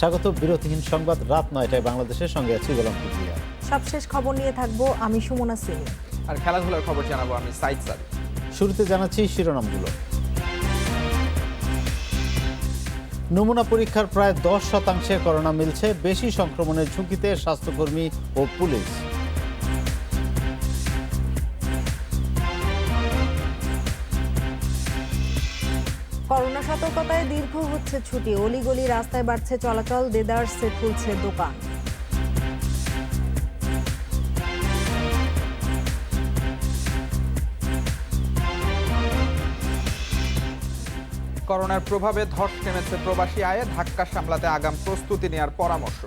স্বাগত বিরতিহীন সংবাদ রাত 9টায় বাংলাদেশের সঙ্গে আছি গোলাম কিবরিয়া। সবশেষ খবর নিয়ে থাকবো আমি সুমনা সিনি। আর খেলাধুলার খবর জানাবো আমি সাইদ সাদিক। শুরুতে জানাচ্ছি শিরোনামগুলো। নমুনা পরীক্ষার প্রায় 10% করোনা মিলছে, বেশি সংক্রমণের ঝুঁকিতে স্বাস্থ্যকর্মী ও পুলিশ। করোনা সতর্কতায় দীর্ঘ হচ্ছে ছুটি, অলিগলি রাস্তায় বাড়ছে চলাচল, দেদারসে খুলছে দোকান। করোনার প্রভাবে ধস নেমেছে প্রবাসী আয়ে, ধাক্কা সামলাতে আগাম প্রস্তুতি নেওয়ার পরামর্শ।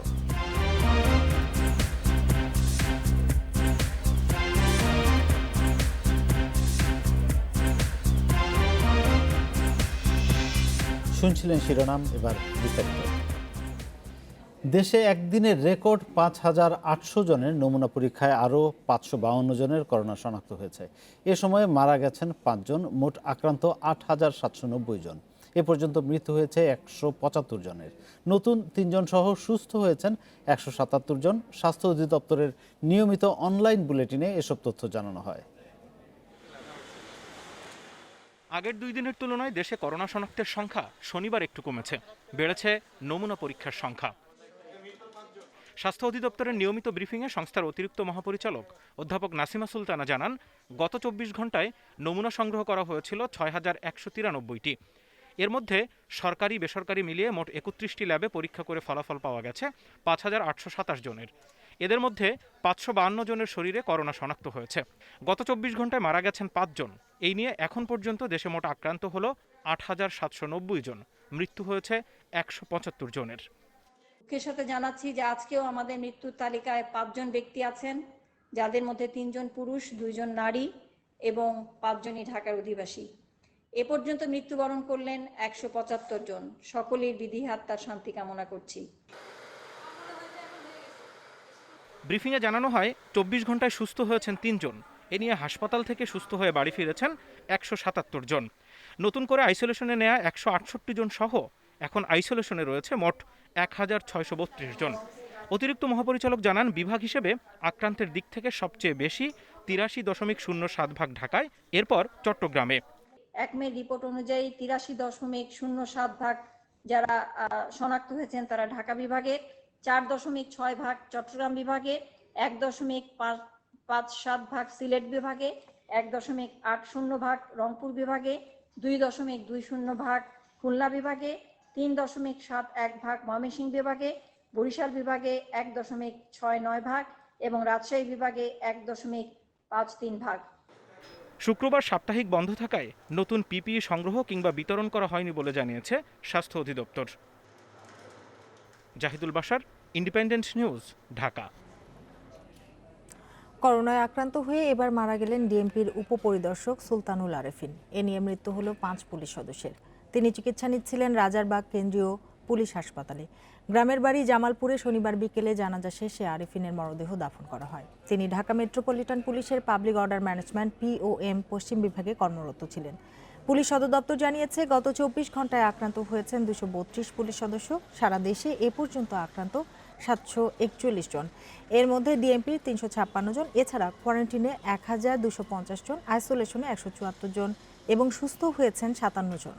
শুনছিলেন শিরোনাম, এবার বিস্তারিত। দেশে একদিনের রেকর্ড 5,800 জনের নমুনা পরীক্ষায় আরও 552 জনের করোনা শনাক্ত হয়েছে। এ সময়ে মারা গেছেন 5 জন, মোট আক্রান্ত 8,790 জন। এ পর্যন্ত মৃত্যু হয়েছে 175 জনের। নতুন 3 জন সহ সুস্থ হয়েছেন 177 জন। স্বাস্থ্য অধিদপ্তরের নিয়মিত অনলাইন বুলেটিনে এসব তথ্য জানানো হয়। আগের 2 দিনের তুলনায় দেশে করোনা শনাক্তের সংখ্যা শনিবার একটু কমেছে, বেড়েছে নমুনা পরীক্ষার সংখ্যা। স্বাস্থ্য অধিদপ্তরের নিয়মিত ব্রিফিংয়ে সংস্থার অতিরিক্ত মহাপরিচালক অধ্যাপক নাসিমা সুলতানা জানান, গত 24 ঘন্টায় নমুনা সংগ্রহ করা হয়েছিল 6,193টি। এর মধ্যে সরকারি বেসরকারি মিলিয়ে মোট 31টি ল্যাবে পরীক্ষা করে ফলাফল পাওয়া গেছে 5,827 জনের। এদের মধ্যে 552 জনের শরীরে করোনা শনাক্ত হয়েছে। গত 24 ঘন্টায় মারা গেছেন 5 জন। এই নিয়ে এখন পর্যন্ত দেশে মোট আক্রান্ত হল 8,790 জন, মৃত্যু হয়েছে 175 জনের। দুঃখের সাথে জানাচ্ছি যে আজকেও আমাদের মৃত্যুর তালিকায় 5 জন ব্যক্তি আছেন, যাদের মধ্যে 3 জন পুরুষ, 2 জন নারী এবং 5 জনই ঢাকার অধিবাসী। এ পর্যন্ত মৃত্যুবরণ করলেন 175 জন। সকলের বিধি আত্মার শান্তি কামনা করছি। ব্রিফিংয়ে জানানো হয় 24 ঘন্টায় সুস্থ হয়েছেন 3 জন। এ নিয়ে হাসপাতাল থেকে সুস্থ হয়ে বাড়ি ফিরেছেন 177 জন। নতুন করে আইসোলেশনে নেওয়া 168 জন সহ এখন আইসোলেশনে রয়েছে মোট 1,632 জন। অতিরিক্ত মহাপরিচালক জানান, বিভাগ হিসেবে আক্রান্তের দিক থেকে সবচেয়ে বেশি 83.07 ভাগ ঢাকায়, এরপর চট্টগ্রামে। 1 মে রিপোর্ট অনুযায়ী 83.07 ভাগ যারা শনাক্ত হয়েছেন তারা ঢাকা বিভাগে, 4.6 ভাগ চট্টগ্রাম বিভাগে, 1.57 ভাগ সিলেট বিভাগে, 1.80 ভাগ রংপুর বিভাগে, 2.20 ভাগ খুলনা বিভাগে, 3.71 ভাগ ময়মনসিংহ বিভাগে, বরিশাল বিভাগে 1.69 ভাগ এবং রাজশাহী বিভাগে 1.53 ভাগ। শুক্রবার সাপ্তাহিক বন্ধ থাকায় নতুন পিপিই সংগ্রহ কিংবা বিতরণ করা হয়নি বলে জানিয়েছে স্বাস্থ্য অধিদপ্তর। Zahidul Bashar, Independent News, Dhaka. করোনায় আক্রান্ত হয়ে এবার মারা গেলেন ডিএমপির উপপরিদর্শক সুলতানুল আরেফিন। এ নিয়ে মৃত্যু হলো 5 পুলিশ সদস্যের। তিনি চিকিৎসা নিচ্ছিলেন রাজারবাগ কেন্দ্রীয় পুলিশ হাসপাতালে। গ্রামের বাড়ি জামালপুরে শনিবার বিকেলে জানাজা শেষে আরেফিনের মরদেহ দাফন করা হয়। তিনি ঢাকা মেট্রোপলিটন পুলিশের পাবলিক অর্ডার ম্যানেজমেন্ট POM পশ্চিম বিভাগে কর্মরত ছিলেন। পুলিশ সদর দপ্তর জানিয়েছে, গত 24 ঘন্টায় আক্রান্ত হয়েছেন 232 পুলিশ সদস্য। সারা দেশে এ পর্যন্ত আক্রান্ত 741 জন। এর মধ্যে ডিএমপির 356 জন, এছাড়া কোয়ারেন্টিনে 1,250 জন, আইসোলেশনে 174 জন এবং সুস্থ হয়েছেন 57 জন।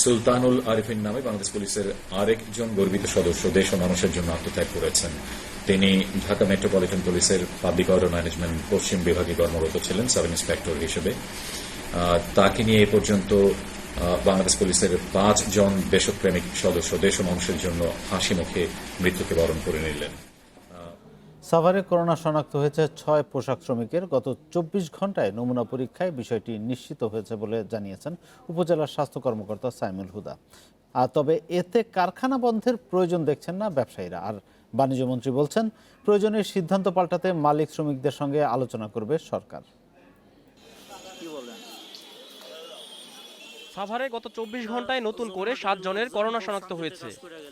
সুলতানুল আরিফিন নামে বাংলাদেশ পুলিশের আরেকজন গর্বিত সদস্য দেশ ও মানুষের জন্য আত্মত্যাগ করেছেন। তিনি ঢাকা মেট্রোপলিটন পুলিশের পাবলিক অর্ডার ম্যানেজমেন্ট পশ্চিম বিভাগে কর্মরত ছিলেন সাব ইন্সপেক্টর হিসেবে। তাকে নিয়ে এ পর্যন্ত বাংলাদেশ পুলিশের 5 জন দেশপ্রেমিক সদস্য দেশ ও মানুষের জন্য হাসি মুখে মৃত্যুকে বরণ করে নিলেন। সাভারে করোনা শনাক্ত হয়েছে 6 পোশাক শ্রমিকের। গত 24 ঘন্টায় নমুনা পরীক্ষায় বিষয়টি নিশ্চিত হয়েছে বলে জানিয়েছেন উপজেলার স্বাস্থ্য কর্মকর্তা সাইমুল হুদা। তবে এতে কারখানা বন্ধের প্রয়োজন দেখছেন না ব্যবসায়ীরা। আর বাণিজ্যমন্ত্রী বলছেন, প্রয়োজনের সিদ্ধান্ত পাল্টাতে মালিক শ্রমিকদের সঙ্গে আলোচনা করবে সরকার। সাভারে গত 24 ঘন্টায় নতুন করে 7 জনের করোনা শনাক্ত হয়েছে।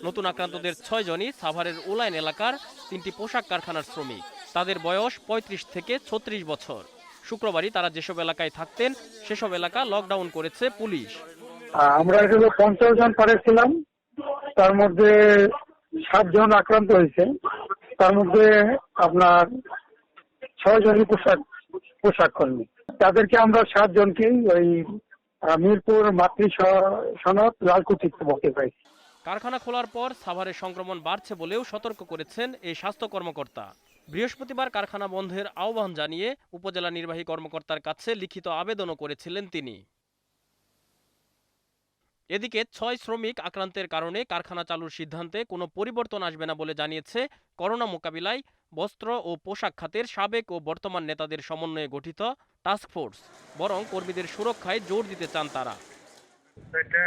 নতুন আক্রান্তদের 6 জনই সাভারের উলাইন এলাকার 3টি পোশাক কারখানার শ্রমিক। তাদের বয়স 35 থেকে 36 বছর। শুক্রবারই তারা যেসব এলাকায় থাকতেন সেসব এলাকা লকডাউন করেছে পুলিশ। আমরা এখানে 50 জন পাঠিয়েছিলাম, তার মধ্যে 7 জন আক্রান্ত হয়েছে। তার মধ্যে আপনার 6 জনই পোশাক কর্মী। তাদেরকে আমরা 7 জনকেই ওই মিরপুর মাতৃ সনদ লালকুচিতে বকে পাইছি। কারখানা খোলার পর সাভারে সংক্রমণ বাড়ছে বলেও সতর্ক করেছেন এই স্বাস্থ্য কর্মকর্তা। বৃহস্পতিবার কারখানা বন্ধের আহ্বান জানিয়ে উপজেলা নির্বাহী কর্মকর্তার কাছে লিখিত আবেদনও করেছিলেন তিনি। এদিকে 6 শ্রমিক আক্রান্তের কারণে কারখানা চালুর সিদ্ধান্তে কোনো পরিবর্তন আসবে না বলে জানিয়েছে করোনা মোকাবিলায় বস্ত্র ও পোশাক খাতের সাবেক ও বর্তমান নেতাদের সমন্বয়ে গঠিত টাস্কফোর্স। বরং কর্মীদের সুরক্ষায় জোর দিতে চান তারা। এটা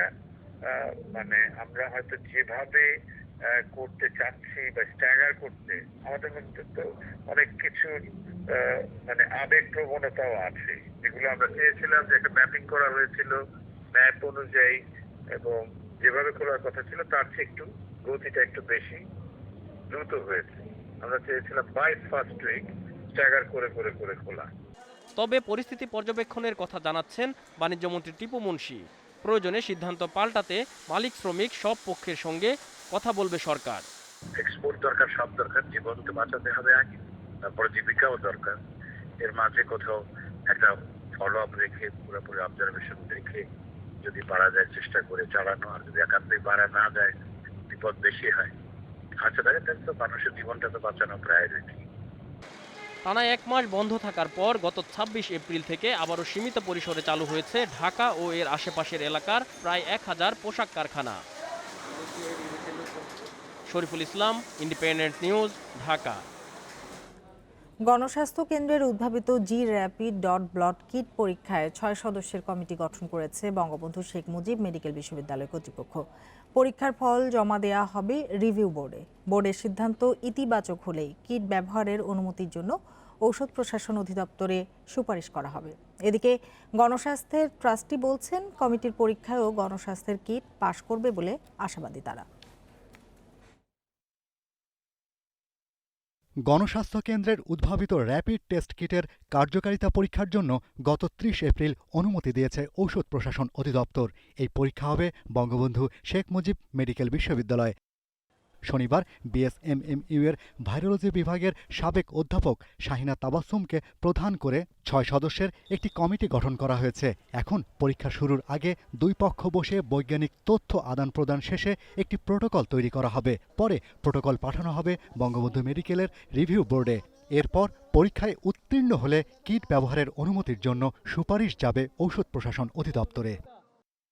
মানে আমরা হয়তো যেভাবে করতে চাচ্ছি বা স্ট্যাগার করতে, আমাদের মধ্যে তো অনেক কিছু মানে আবেগ প্রবণতাও আছে, যেগুলো আমরা চেয়েছিলাম যে একটা ম্যাপিং করা হয়েছিল ম্যাপ অনুযায়ী, এবং যেভাবে খোলার কথা ছিল তার চেয়ে একটু গতিটা একটু বেশি দ্রুত হয়েছে। আমরা চেয়েছিলাম বাই ফার্স্ট উইক স্ট্যাগার করে করে করে খোলা। তবে পরিস্থিতি পর্যবেক্ষণের কথা জানাচ্ছেন বাণিজ্যমন্ত্রী টিপু মুনশি। প্রয়োজনে সিদ্ধান্ত পাল্টাতে মালিক শ্রমিক সব পক্ষের সঙ্গে কথা বলবে সরকার। এক্সপোর্ট দরকার, সব দরকার, জীবন তো বাঁচাতে হবে আগে, তারপরে জীবিকাও দরকার। এর মাঝে কোথাও একটা ফলো আপ রেখে, পুরোপুরি অবজারভেশন রেখে যদি পারা যায় চেষ্টা করে চালানো, আর যদি একান্তই পারা না যায়, বিপদ বেশি হয়, আচ্ছা তাহলে তো মানুষের জীবনটা তো বাঁচানো প্রায়োরিটি। টানা 1 মাস বন্ধ থাকার পর গত 26 এপ্রিল থেকে আবারও সীমিত পরিসরে চালু হয়েছে ঢাকা ও এর আশেপাশের এলাকার প্রায় 1000 পোশাক কারখানা। Shariful Islam, independent News, Dhaka. গণস্বাস্থ্য কেন্দ্রের উদ্ভাবিত জি র্যাপিড ডট ব্লড কিট পরীক্ষায় 6 সদস্যের কমিটি গঠন করেছে বঙ্গবন্ধু শেখ মুজিব মেডিকেল বিশ্ববিদ্যালয় কর্তৃপক্ষ। পরীক্ষার ফল জমা দেওয়া হবে রিভিউ বোর্ডে। বোর্ডের সিদ্ধান্ত ইতিবাচক হলেই কিট ব্যবহারের অনুমতির জন্য ঔষধ প্রশাসন অধিদপ্তরে সুপারিশ করা হবে। এদিকে গণস্বাস্থ্যের ট্রাস্টি বলছেন কমিটির পরীক্ষায়ও গণস্বাস্থ্যের কিট পাশ করবে বলে আশাবাদী তারা। গণস্বাস্থ্য কেন্দ্রের উদ্ভাবিত র্যাপিড টেস্ট কিটের কার্যকারিতা পরীক্ষার জন্য গত 30 এপ্রিল অনুমতি দিয়েছে ঔষধ প্রশাসন অধিদপ্তর। এই পরীক্ষা হবে বঙ্গবন্ধু শেখ মুজিব মেডিকেল বিশ্ববিদ্যালয়। শনিবার বিএসএমএমইউ এর ভাইরোলজি বিভাগের সাবেক অধ্যাপক শাহিনা তাবাসসুমকে প্রধান করে 6 সদস্যের একটি কমিটি গঠন করা হয়েছে। এখন পরীক্ষা শুরুর আগে 2 পক্ষ বসে বৈজ্ঞানিক তথ্য আদান প্রদান শেষে একটি প্রোটোকল তৈরি করা হবে। পরে প্রোটোকল পাঠানো হবে বঙ্গবন্ধু মেডিকেলের রিভিউ বোর্ডে। এরপর পরীক্ষায় উত্তীর্ণ হলে কিট ব্যবহারের অনুমতির জন্য সুপারিশ যাবে ঔষধ প্রশাসন অধিদপ্তরে।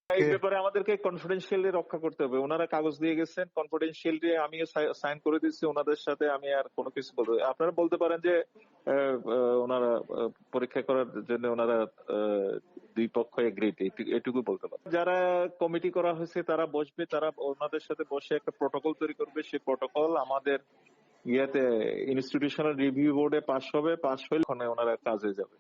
এই ব্যাপারে আমাদেরকে কনফিডেন্সিয়ালি রক্ষা করতে হবে। ওনারা কাগজ দিয়ে গেছেন, কনফিডেন্সিয়ালি আমি সাইন করে দিচ্ছি। ওনাদের সাথে আমি আর কোনো কিছু বলবো। আপনারা বলতে পারেন যে ওনারা পরীক্ষা করার জন্য ওনারা 2 পক্ষ এগ্রিড, এটুকু বলতে পারেন। যারা কমিটি করা হয়েছে তারা বসবে, তারা ওনাদের সাথে বসে একটা প্রোটোকল তৈরি করবে। সেই প্রোটোকল আমাদের ইনস্টিটিউশনাল রিভিউ বোর্ডে পাস হবে। পাস হলে ওনারা কাজে যাবে।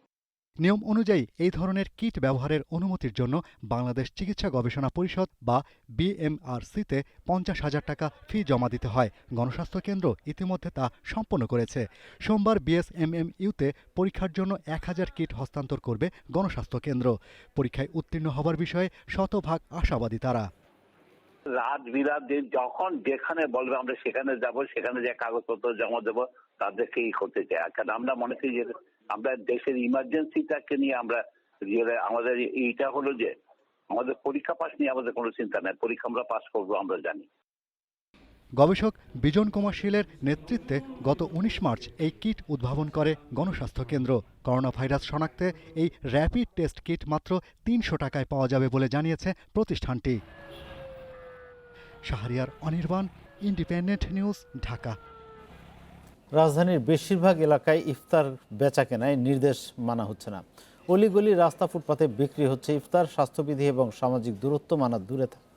নিয়ম অনুযায়ী এই ধরনের কিট ব্যবহারের অনুমতির জন্য বাংলাদেশ চিকিৎসা গবেষণা পরিষদ বা বিএমআরসিতে 50,000 টাকা ফি জমা দিতে হয়। গণস্বাস্থ্য কেন্দ্র ইতিমধ্যে তা সম্পন্ন করেছে। সোমবার বিএসএমএমইউতে পরীক্ষার জন্য 1000 কিট হস্তান্তর করবে গণস্বাস্থ্য কেন্দ্র। পরীক্ষায় উত্তীর্ণ হবার বিষয়ে শতভাগ আশাবাদী তারা। রাত বিরাত দিন যখন যেখানে বলবে আমরা সেখানে যাব, সেখানে যে কাগজপত্র জমা দেবো তাদেরকেই করতে চাই। কারণ আমরা মনে করি যে আমরা দেশের ইমার্জেন্সিটাকে নিয়ে আমরা আমাদের এইটা হলো যে আমাদের পরীক্ষা পাস নিয়ে আমাদের কোনো চিন্তা নেই। পরীক্ষা আমরা পাস করবো, আমরা জানি। গবেষক বিজন কুমার শীলের নেতৃত্বে গত 19 মার্চ এই কিট উদ্ভাবন করে গণস্বাস্থ্য কেন্দ্র। করোনা ভাইরাস শনাক্তে এই র্যাপিড টেস্ট কিট মাত্র 300 টাকায় পাওয়া যাবে বলে জানিয়েছে প্রতিষ্ঠানটি। Shahriar Anirban, independent News, Dhaka. রাজধানীর বেশিরভাগ এলাকায় ইফতার বেচাকেনায় নির্দেশ মানা হচ্ছে না। অলিগলি, রাস্তা, ফুটপাতে বিক্রি হচ্ছে ইফতার। স্বাস্থ্যবিধি এবং সামাজিক দূরত্ব মানা দূরে থাকে।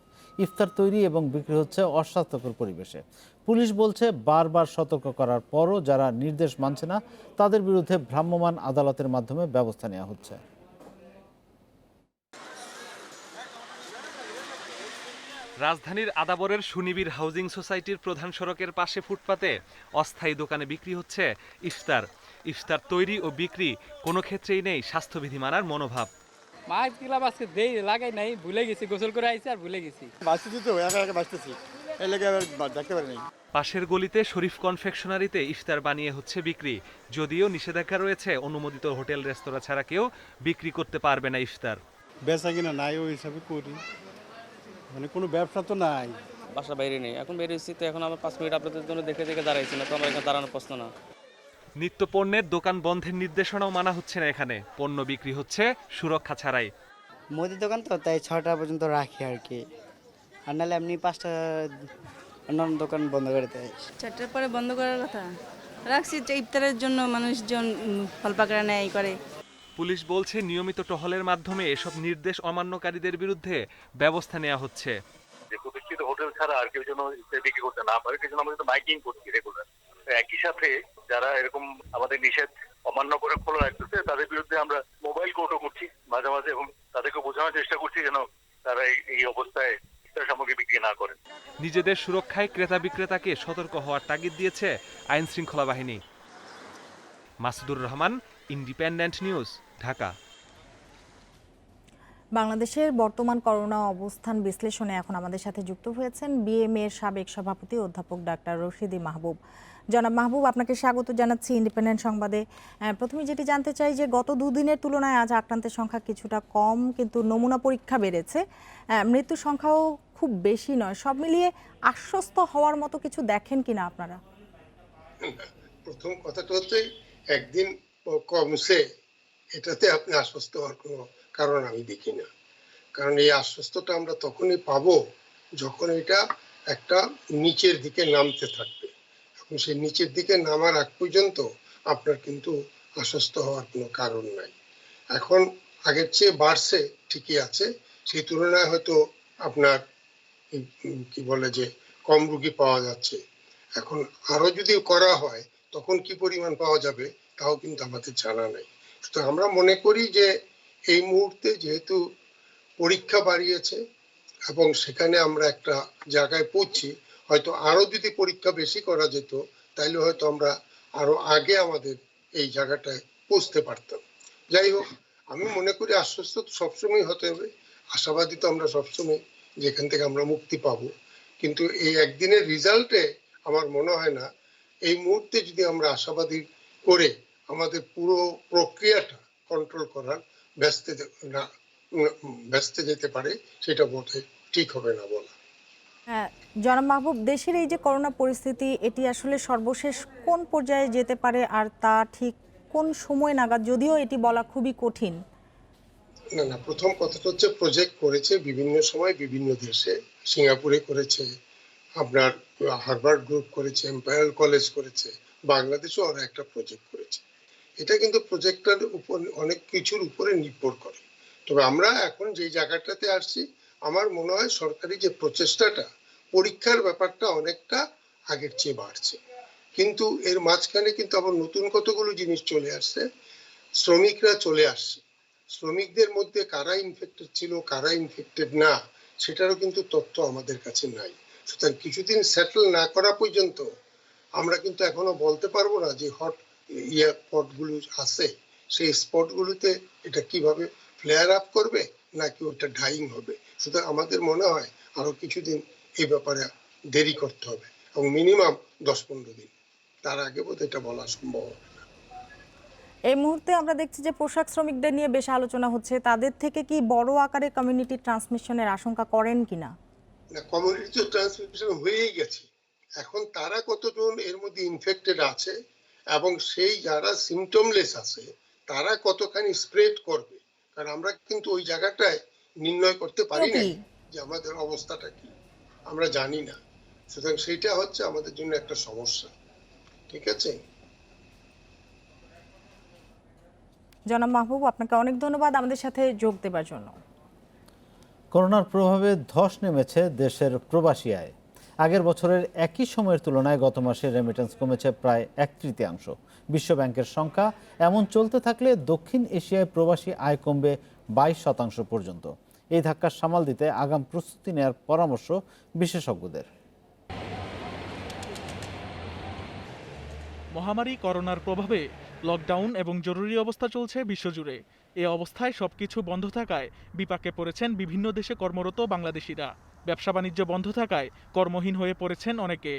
ইফতার তৈরি এবং বিক্রি হচ্ছে অস্বাস্থ্যকর পরিবেশে। পুলিশ বলছে বারবার সতর্ক করার পরও যারা নির্দেশ মানছে না তাদের বিরুদ্ধে ভ্রাম্যমাণ আদালতের মাধ্যমে ব্যবস্থা নেওয়া হচ্ছে। রাজধানীর আদাবরের সুনিবিড় হাউজিং সোসাইটির প্রধান সড়কের পাশে ফুটপাতে অস্থায়ী দোকানে বিক্রি হচ্ছে ইফতার। ইফতার তৈরি ও বিক্রি কোনো ক্ষেত্রেই নেই স্বাস্থ্যবিধি মানার মনোভাব। মাছ কিলাম আজকে দেই লাগাই নাই, ভুলে গেছি, গোসল করে আইছি আর ভুলে গেছি। বাঁচতেছি তো একা একা বাঁচতেছি, এই লেগে দেখতে পারি নাই। পাশের গলিতে শরীফ কনফেকশনারিতে ইফতার বানিয়ে হচ্ছে বিক্রি। যদিও নিষেধাজ্ঞা রয়েছে, অনুমোদিত হোটেল রেস্তোরাঁ ছাড়া কেউ বিক্রি করতে পারবে না ইফতার। বেচা কিনা নাই ওই হিসাবে করি, মানে কোনো ব্যবসা তো নাই। বাসা বাইরে নেই, এখন বেরিয়েছি তো, এখন আমার 5 মিনিট আপনাদের জন্য দেখে দাঁড়াইছি, না তো আমার এখানে দাঁড়ানোর প্রশ্ন না। নিত্য পণ্যের দোকান বন্ধের নির্দেশনাও মানা হচ্ছে না এখানে। পণ্য বিক্রি হচ্ছে সুরক্ষা ছাড়াই। মুদির দোকান তো, তাই 6টা পর্যন্ত রাখি আর কি, আর নাহলে এমনি 5টা অন্যান্য দোকান বন্ধ করে দেয়। 4টার পরে বন্ধ করার কথা রাখছি, ইফতারের জন্য মানুষজন ফল পাকড়া নেয় করে। পুলিশ বলছে নিয়মিত টহলের মাধ্যমে এসব নির্দেশ অমান্যকারীদের বিরুদ্ধে ব্যবস্থা নেওয়া হচ্ছে। যে প্রতিষ্ঠিত হোটেল ছাড়া আর কেউ যেন বিক্রি করতে না পারে, সেজন্য আমরা কিন্তু মাইকিং করছি রেগুলার। একই সাথে যারা এরকম আমাদের নিষেধ অমান্য করে খোলা রাখতেছে তাদের বিরুদ্ধে আমরা মোবাইল কোর্টও করছি মাঝে মাঝে, এবং তাদেরকে বোঝানোর চেষ্টা করছি যেন তারা এই অবস্থায় সামগ্রী বিক্রি না করে। নিজেদের সুরক্ষায় ক্রেতা বিক্রেতাকে সতর্ক হওয়ার তাগিদ দিয়েছে আইন শৃঙ্খলা বাহিনী। Masudur Rahman, Independent News, Dhaka. বাংলাদেশের বর্তমান করোনা অবস্থান বিশ্লেষণে এখন আমাদের সাথে যুক্ত হয়েছেন বিএমএ এর সাবেক সভাপতি অধ্যাপক ডাক্তার রশিদী মাহবুব। জনাব মাহবুব, আপনাকে স্বাগত জানাচ্ছি ইন্ডিপেন্ডেন্ট সংবাদে। প্রথমে যেটি জানতে চাই যে গত দুদিনের তুলনায় আজ আক্রান্তের সংখ্যা কিছুটা কম, কিন্তু নমুনা পরীক্ষা বেড়েছে, মৃত্যুর সংখ্যাও খুব বেশি নয়। সব মিলিয়ে আশ্বস্ত হওয়ার মতো কিছু দেখেন কিনা আপনারা? প্রথম কথাটা হচ্ছে একদিন কমছে, এটাতে আপনি আশ্বস্ত হওয়ার কোনো কারণ আমি দেখি না। কারণ এই আশ্বস্তটা আমরা তখনই পাবো যখন এটা একটা নিচের দিকে নামতে থাকবে। এখন সেই নিচের দিকে নামার আগ পর্যন্ত আপনার কিন্তু আশ্বস্ত হওয়ার কোনো কারণ নাই। এখন আগের চেয়ে বাড়ছে ঠিকই আছে, সেই তুলনায় হয়তো আপনার কি বলে যে কম রোগী পাওয়া যাচ্ছে। এখন আরো যদি করা হয় তখন কি পরিমাণ পাওয়া যাবে তাও কিন্তু আমাদের জানা নাই। তো আমরা মনে করি যে এই মুহূর্তে যেহেতু পরীক্ষা বাড়িয়েছে এবং সেখানে আমরা একটা জায়গায় পৌঁছি, হয়তো আরো যদি পরীক্ষা বেশি করা যেত তাহলে হয়তো আমরা আরো আগে আমাদের এই জায়গাটায় পৌঁছতে পারতাম। যাই হোক, আমি মনে করি আশ্বস্ত সবসময় হতে হবে, আশাবাদী তো আমরা সবসময় যেখান থেকে আমরা মুক্তি পাবো। কিন্তু এই একদিনের রেজাল্টে আমার মনে হয় না এই মুহূর্তে যদি আমরা আশাবাদী করে আমাদের পুরো প্রক্রিয়াটা কন্ট্রোল করার ব্যস্ত যেতে পারে, সেটা বোধহয় ঠিক হবে না বলা। জনাব মাহবুব, দেশের এই যে করোনা পরিস্থিতি, এটি আসলে সর্বশেষ কোন পর্যায়ে যেতে পারে আর তা ঠিক কোন সময় নাগাদ, যদিও এটি বলা খুবই কঠিন? না, প্রথম কথাটা হচ্ছে প্রজেক্ট করেছে বিভিন্ন সময় বিভিন্ন দেশে। সিঙ্গাপুরে করেছে, আপনার হার্ভার্ড গ্রুপ করেছে, এম্পায়ার কলেজ করেছে, বাংলাদেশেও আর একটা প্রজেক্ট করেছে। এটা কিন্তু প্রজেক্টটার উপর অনেক কিছুর উপরে নির্ভর করে। তবে আমরা এখন যে জায়গাটাতে আসছি, আমার মনে হয় সরকারি যে প্রচেষ্টাটা, পরীক্ষার ব্যাপারটা অনেকটা আগের চেয়ে বাড়ছে। কিন্তু এর মাঝখানে কিন্তু আবার নতুন কতগুলো জিনিস চলে আসছে। শ্রমিকরা চলে আসছে, শ্রমিকদের মধ্যে কারা ইনফেক্টেড ছিল কারা ইনফেক্টেড না সেটারও কিন্তু তথ্য আমাদের কাছে নাই। সুতরাং কিছুদিন সেটেল না করা পর্যন্ত আমরা কিন্তু এখনো বলতে পারবো না যে হট স্পটগুলো আছে সেই স্পটগুলোতে এটা কিভাবে ফ্লেয়ার আপ করবে নাকি ওটা ডাইং হবে। সুতরাং আমাদের মনে হয় আরো কিছুদিন এই ব্যাপারে দেরি করতে হবে, এবং মিনিমাম 10-15 দিন, তার আগে বোধ এটা বলা সম্ভব হবে না। এই মুহূর্তে আমরা দেখছি যে পোশাক শ্রমিকদের নিয়ে বেশ আলোচনা হচ্ছে, তাদের থেকে কি বড় আকারে কমিউনিটি ট্রান্সমিশনের আশঙ্কা করেন কিনা? না, কমিউনিটি ট্রান্সমিশন হয়েই গেছে। এখন তারা কতজন এর মধ্যে ইনফেক্টেড আছে এবং সেই যারা সিমটমলেস আছে তারা কতখানি স্প্রেড করবে, কারণ আমরা কিন্তু ওই জায়গাটায় নির্ণয় করতে পারি না যে আমাদের অবস্থাটা কি, আমরা জানি না। সুতরাং সেইটা হচ্ছে আমাদের জন্য একটা সমস্যা। ঠিক আছে জনাব মাহবুব, আপনাকে অনেক ধন্যবাদ আমাদের সাথে যোগ দেবার জন্য। করোনার প্রভাবে ধস নেমেছে দেশের প্রবাসী আয়। আগের বছরের একই সময়ের তুলনায় গত মাসে রেমিটেন্স কমেছে প্রায় 1/3। বিশ্বব্যাংকের সংখ্যা এমন চলতে থাকলে দক্ষিণ এশিয়ায় প্রবাসী আয় কমবে 22% পর্যন্ত। এই ধাক্কা সামাল দিতে আগাম প্রস্তুতি নেওয়ার পরামর্শ বিশেষজ্ঞদের। মহামারী করোনার প্রভাবে লকডাউন এবং জরুরি অবস্থা চলছে বিশ্বজুড়ে। এ অবস্থায় সবকিছু বন্ধ থাকায় বিপাকে পড়েছেন বিভিন্ন দেশে কর্মরত বাংলাদেশিরা। ব্যবসা বাণিজ্য বন্ধ থাকায় কর্মহীন হয়ে পড়েছেন অনেকে।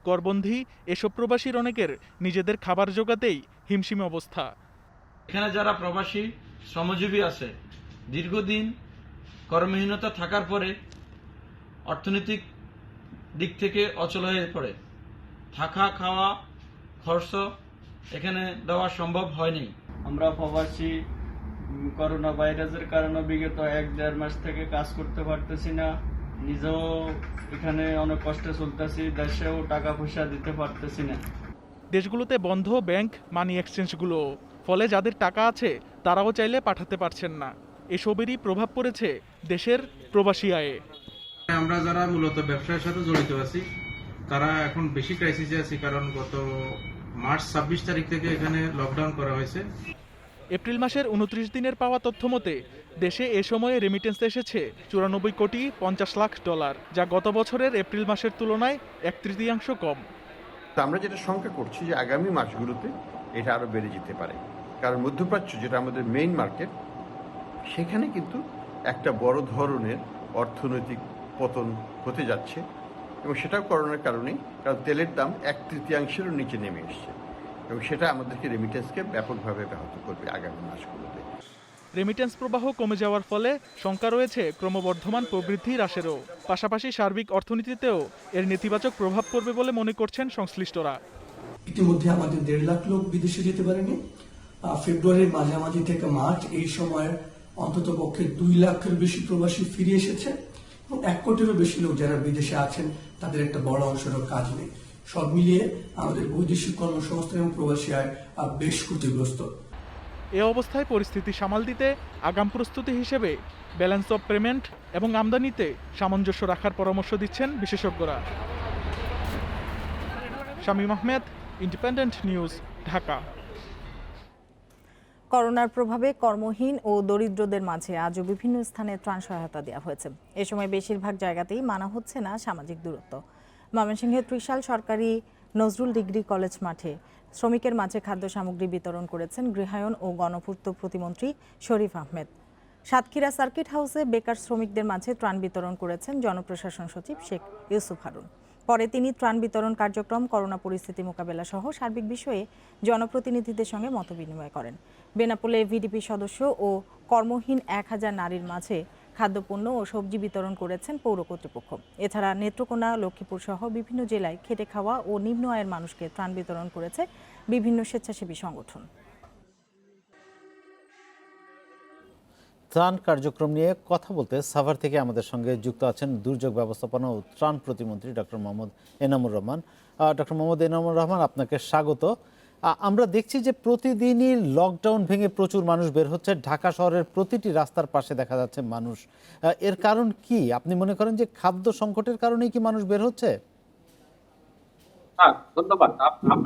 ঘরবন্দি এসব প্রবাসীর অনেকের নিজেদের খাবার জোগাতেই হিমশিম অবস্থা। এখানে যারা প্রবাসী শ্রমজীবী আছে, দীর্ঘদিন কর্মহীনতা থাকার পরে অর্থনৈতিক দিক থেকে অচল হয়ে পড়ে। থাকা খাওয়া খরচ এখানে দেওয়া সম্ভব হয়নি। আমরা প্রবাসী করোনা ভাইরাসের কারণে বিগত 1-1.5 মাস থেকে কাজ করতে পারতেছি না। নিজেও এখানে অনেক কষ্টে চলতেছি, দেশেও টাকা পয়সা দিতে পারতেছি না। দেশগুলোতে বন্ধ ব্যাংক মানি এক্সচেঞ্জগুলো, ফলে যাদের টাকা আছে তারাও চাইলে পাঠাতে পারছেন না। এসবেরই প্রভাব পড়েছে দেশের প্রবাসী আয়ে। আমরা যারা মূলত ব্যবসার সাথে জড়িত আছি তারা এখন বেশি ক্রাইসিসে আছি, কারণ গত মার্চ 26 তারিখ থেকে এখানে লকডাউন করা হয়েছে। এপ্রিল মাসের 29 দিনের পাওয়া তথ্য মতে দেশে এ সময়ে রেমিটেন্স এসেছে 94 কোটি 50 লাখ ডলার, যা গত বছরের এপ্রিল মাসের তুলনায় 1/3 কম। আমরা যেটা শঙ্কা করছি যে আগামী মাসগুলোতে এটা আরো বেড়ে যেতে পারে, কারণ মধ্যপ্রাচ্য যেটা আমাদের মেইন মার্কেট, সেখানে কিন্তু একটা বড় ধরনের অর্থনৈতিক পতন হতে যাচ্ছে এবং সেটাও করোনার কারণেই, কারণ তেলের দাম 1/3 নিচে নেমে এসছে এবং সেটা আমাদেরকে রেমিটেন্সকে ব্যাপকভাবে ব্যাহত করবে আগামী মাসগুলোতে। রেমিটেন্স প্রবাহ কমে যাওয়ার ফলে শঙ্কা রয়েছে ক্রমবর্ধমান প্রবৃদ্ধি হ্রাসেরও। পাশাপাশি সার্বিক অর্থনীতিতেও এর নেতিবাচক প্রভাব পড়বে বলে মনে করছেন সংশ্লিষ্টরা। ইতিমধ্যে আমাদের 1.5 লাখ লোক বিদেশে যেতে পারেনি। ফেব্রুয়ারির মাঝামাঝি থেকে মার্চ এই সময় অন্তত পক্ষে 2 লাখের বেশি প্রবাসী ফিরে এসেছে এবং 1 কোটিরও বেশি লোক যারা বিদেশে আছেন তাদের একটা বড় অংশেরও কাজ নেই। সব মিলিয়ে আমাদের বৈদেশিক কর্মসংস্থান এবং প্রবাসী আয় বেশ ক্ষতিগ্রস্ত। এ অবস্থায় পরিস্থিতি সামাল দিতে আগাম প্রস্তুতি হিসেবে ব্যালেন্স অফ পেমেন্ট এবং আমদানিতে সামঞ্জস্য রাখার পরামর্শ দিচ্ছেন বিশেষজ্ঞরা। Shamim Ahmed, independent News, Dhaka. করোনার প্রভাবে কর্মহীন ও দরিদ্রদের মাঝে আজও বিভিন্ন স্থানে ত্রাণ সহায়তা দেওয়া হয়েছে। এ সময় বেশিরভাগ জায়গাতেই মানা হচ্ছে না সামাজিক দূরত্ব। ময়মনসিংহের ত্রিশাল সরকারি নজরুল ডিগ্রি কলেজ মাঠে শ্রমিকের মাঝে খাদ্য সামগ্রী বিতরণ করেছেন গৃহায়ন ও গণপূর্ত প্রতিমন্ত্রী শরীফ আহমেদ। সাতক্ষীরা সার্কিট হাউসে বেকার শ্রমিকদের মাঝে ত্রাণ বিতরণ করেছেন জনপ্রশাসন সচিব শেখ ইউসুফ হারুন। পরে তিনি ত্রাণ বিতরণ কার্যক্রম, করোনা পরিস্থিতি মোকাবেলা সহ সার্বিক বিষয়ে জনপ্রতিনিধিদের সঙ্গে মতবিনিময় করেন। বেনাপোলে ভিডিপি সদস্য ও কর্মহীন 1000 নারীর মাঝে খাদ্যপণ্য ও সবজি বিতরণ করেছেন পৌর কর্তৃপক্ষ। এছাড়া নেত্রকোনা, লক্ষ্মীপুর সহ বিভিন্ন জেলায় খেটে খাওয়া ও নিম্ন আয়ের মানুষকে ত্রাণ বিতরণ করেছে বিভিন্ন স্বেচ্ছাসেবী সংগঠন। ত্রাণ কার্যক্রম নিয়ে কথা বলতে সাভার থেকে আমাদের সঙ্গে যুক্ত আছেন দুর্যোগ ব্যবস্থাপনা ও ত্রাণ প্রতিমন্ত্রী ডক্টর মোহাম্মদ এনামুর রহমান। ডক্টর মোহাম্মদ এনামুর রহমান, আপনাকে স্বাগত। আমরা দেখছি যে প্রতিদিনই লকডাউন ভেঙে প্রচুর মানুষ বের হচ্ছে। ঢাকা শহরের প্রতিটি রাস্তার পাশে দেখা যাচ্ছে মানুষ। এর কারণ কি? আপনি মনে করেন যে খাদ্য সংকটের কারণেই কি মানুষ বের হচ্ছে? ধন্যবাদ।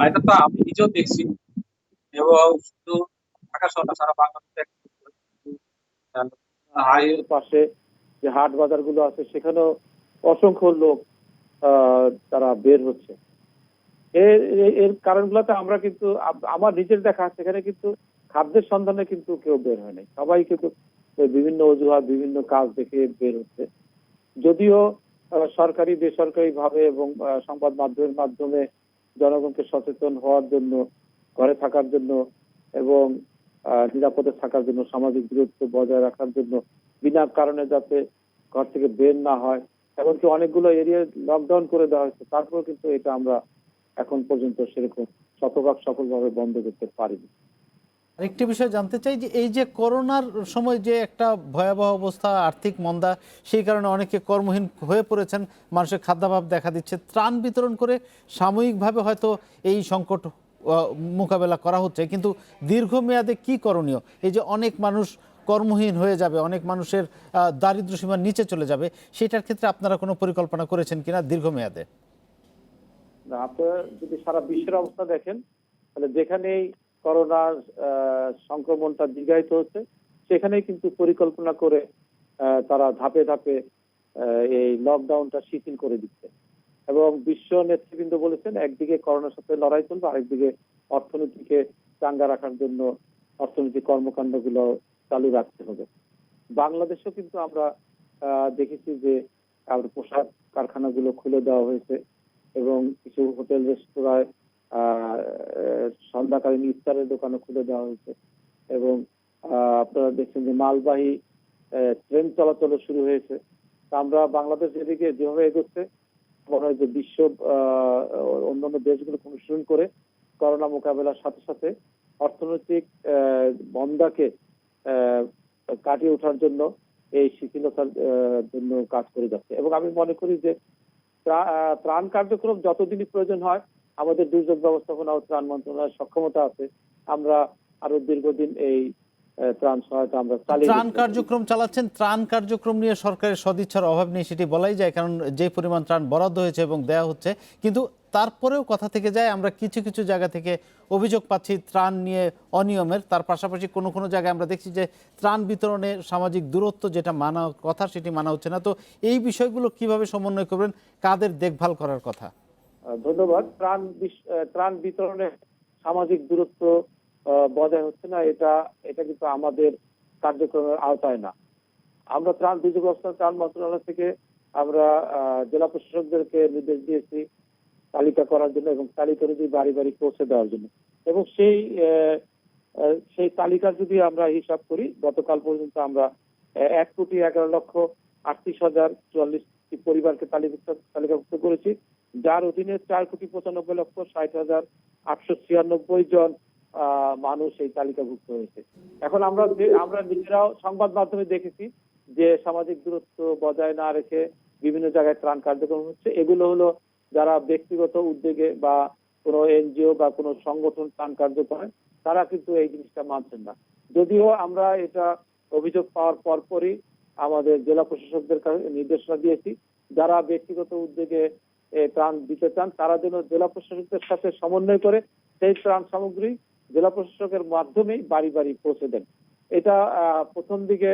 এটা তো আমি নিজেও দেখছি এবং শুধু ঢাকা শহর না, সারা বাংলাদেশে হাইওয়ের পাশে যে হাট বাজার গুলো আছে সেখানেও অসংখ্য লোক তারা বের হচ্ছে। এর কারণগুলোতে আমরা কিন্তু আমার নিজের দেখা সেখানে কিন্তু খাদ্যের সন্ধানে কিন্তু কেউ বের হয় নাই, সবাই কিন্তু বিভিন্ন অজুহাত, বিভিন্ন কাজ দেখে বের হচ্ছে। যদিও সরকারি বেসরকারি ভাবে এবং সংবাদ মাধ্যমের মাধ্যমে জনগণকে সচেতন হওয়ার জন্য, ঘরে থাকার জন্য এবং নিরাপদে থাকার জন্য, সামাজিক দূরত্ব বজায় রাখার জন্য, বিনা কারণে যাতে ঘর থেকে বের না হয়, এমনকি অনেকগুলো এরিয়া লকডাউন করে দেওয়া হয়েছে, তারপরেও কিন্তু এটা আমরা এখন পর্যন্ত সেরকম শতভাগ সফলভাবে বন্ধ করতে পারিনি। আরেকটি বিষয় জানতে চাই যে এই যে করোনার সময় যে একটা ভয়াবহ অবস্থা, আর্থিক মন্দা, সেই কারণে অনেকে কর্মহীন হয়ে পড়েছেন, মানুষের খাদ্যাভাব দেখা দিচ্ছে। ত্রাণ বিতরণ করে সাময়িকভাবে হয়তো এই সংকট মোকাবেলা করা হচ্ছে, কিন্তু দীর্ঘমেয়াদে কি করণীয়? এই যে অনেক মানুষ কর্মহীন হয়ে যাবে, অনেক মানুষের দারিদ্র্য সীমার নিচে চলে যাবে, সেটার ক্ষেত্রে আপনারা কোনো পরিকল্পনা করেছেন কিনা দীর্ঘমেয়াদে? আপনারা যদি সারা বিশ্বের অবস্থা দেখেন, তাহলে যেখানেই করোনার সংক্রমণটা দীর্ঘায়িত হচ্ছে সেখানেই কিন্তু পরিকল্পনা করে তারা ধাপে ধাপে এই লকডাউনটা শিথিল করে দিচ্ছে। এবং বিশ্ব নেতৃবৃন্দ বলেছেন একদিকে করোনার সাথে লড়াই চলবে, আরেকদিকে অর্থনীতিকে চাঙ্গা রাখার জন্য অর্থনৈতিক কর্মকাণ্ডগুলো চালু রাখতে হবে। বাংলাদেশেও কিন্তু আমরা দেখেছি যে পোশাক কারখানাগুলো খুলে দেওয়া হয়েছে এবং কিছু হোটেল রেস্তোরাঁয় সন্ধ্যাকালীন ইফতারের দোকানও খুলে দেওয়া হয়েছে এবং আপনারা দেখছেন যে মালবাহী ট্রেন চলাচলও শুরু হয়েছে। আমরা বাংলাদেশ যেদিকে যেভাবে এগোচ্ছে মনে হয় যে বিশ্ব অন্যান্য দেশগুলো অনুসরণ করে করোনা মোকাবেলার সাথে সাথে অর্থনৈতিক মন্দাকে কাটিয়ে ওঠার জন্য এই শিথিলতার জন্য কাজ করে যাচ্ছে। এবং আমি মনে করি যে ত্রাণ কার্যক্রম যতদিনই প্রয়োজন হয়, আমাদের দুর্যোগ ব্যবস্থাপনা ও ত্রাণ মন্ত্রণালয়ের সক্ষমতা আছে, আমরা আরো দীর্ঘদিন এই ত্রাণ সহায়তা আমরা চালিয়ে ত্রাণ কার্যক্রম চালাচ্ছেন। ত্রাণ কার্যক্রম নিয়ে সরকারের সদিচ্ছার অভাব নেই সেটি বলাই যায়, কারণ যে পরিমাণ ত্রাণ বরাদ্দ হয়েছে এবং দেওয়া হচ্ছে, কিন্তু তারপরেও কথা থেকে যায় আমরা কিছু কিছু জায়গা থেকে অভিযোগ পাচ্ছি ত্রাণ নিয়ে অনিয়মের। তার পাশাপাশি কোনো কোনো জায়গায় আমরা দেখছি যে ত্রাণ বিতরণে সামাজিক দূরত্ব যেটা মানা কথা সেটি মানা হচ্ছে না। তো এই বিষয়গুলো কিভাবে সমন্বয় করবেন, কাদের দেখভাল করার কথা? ধন্যবাদ। ত্রাণ বিতরণে সামাজিক দূরত্ব বজায় হচ্ছে না, এটা কিন্তু আমাদের কার্যক্রমের আওতায় না। আমরা দুর্যোগ ব্যবস্থাপনা ত্রাণ মন্ত্রণালয় থেকে আমরা জেলা প্রশাসকদেরকে নির্দেশ দিয়েছি তালিকা করার জন্য এবং তালিকা অনুযায়ী বাড়ি বাড়ি পৌঁছে দেওয়ার জন্য। এবং সেই তালিকার যদি আমরা হিসাব করি, গতকাল পর্যন্ত আমরা 1,11,38,044 পরিবারকে তালিকাভুক্ত করেছি, যার অধীনে 4,95,60,896 জন মানুষ এই তালিকাভুক্ত হয়েছে। এখন আমরা নিজেরাও সংবাদ মাধ্যমে দেখেছি যে সামাজিক দূরত্ব বজায় না রেখে বিভিন্ন জায়গায় ত্রাণ কার্যক্রম হচ্ছে। এগুলো হলো যারা ব্যক্তিগত উদ্যোগে বা কোনো এনজিও বা কোনো সংগঠন ত্রাণ কার্য করেন, তারা কিন্তু এই জিনিসটা মানছেন না। যদিও আমরা এটা অভিযোগ পাওয়ার পরপরই আমাদের জেলা প্রশাসকদের কাছে নির্দেশনা দিয়েছি, যারা ব্যক্তিগত উদ্যোগে ত্রাণ দিতে চান তারা যেন জেলা প্রশাসকদের সাথে সমন্বয় করে সেই ত্রাণ সামগ্রী জেলা প্রশাসকের মাধ্যমেই বাড়ি বাড়ি পৌঁছে দেন। এটা প্রথম দিকে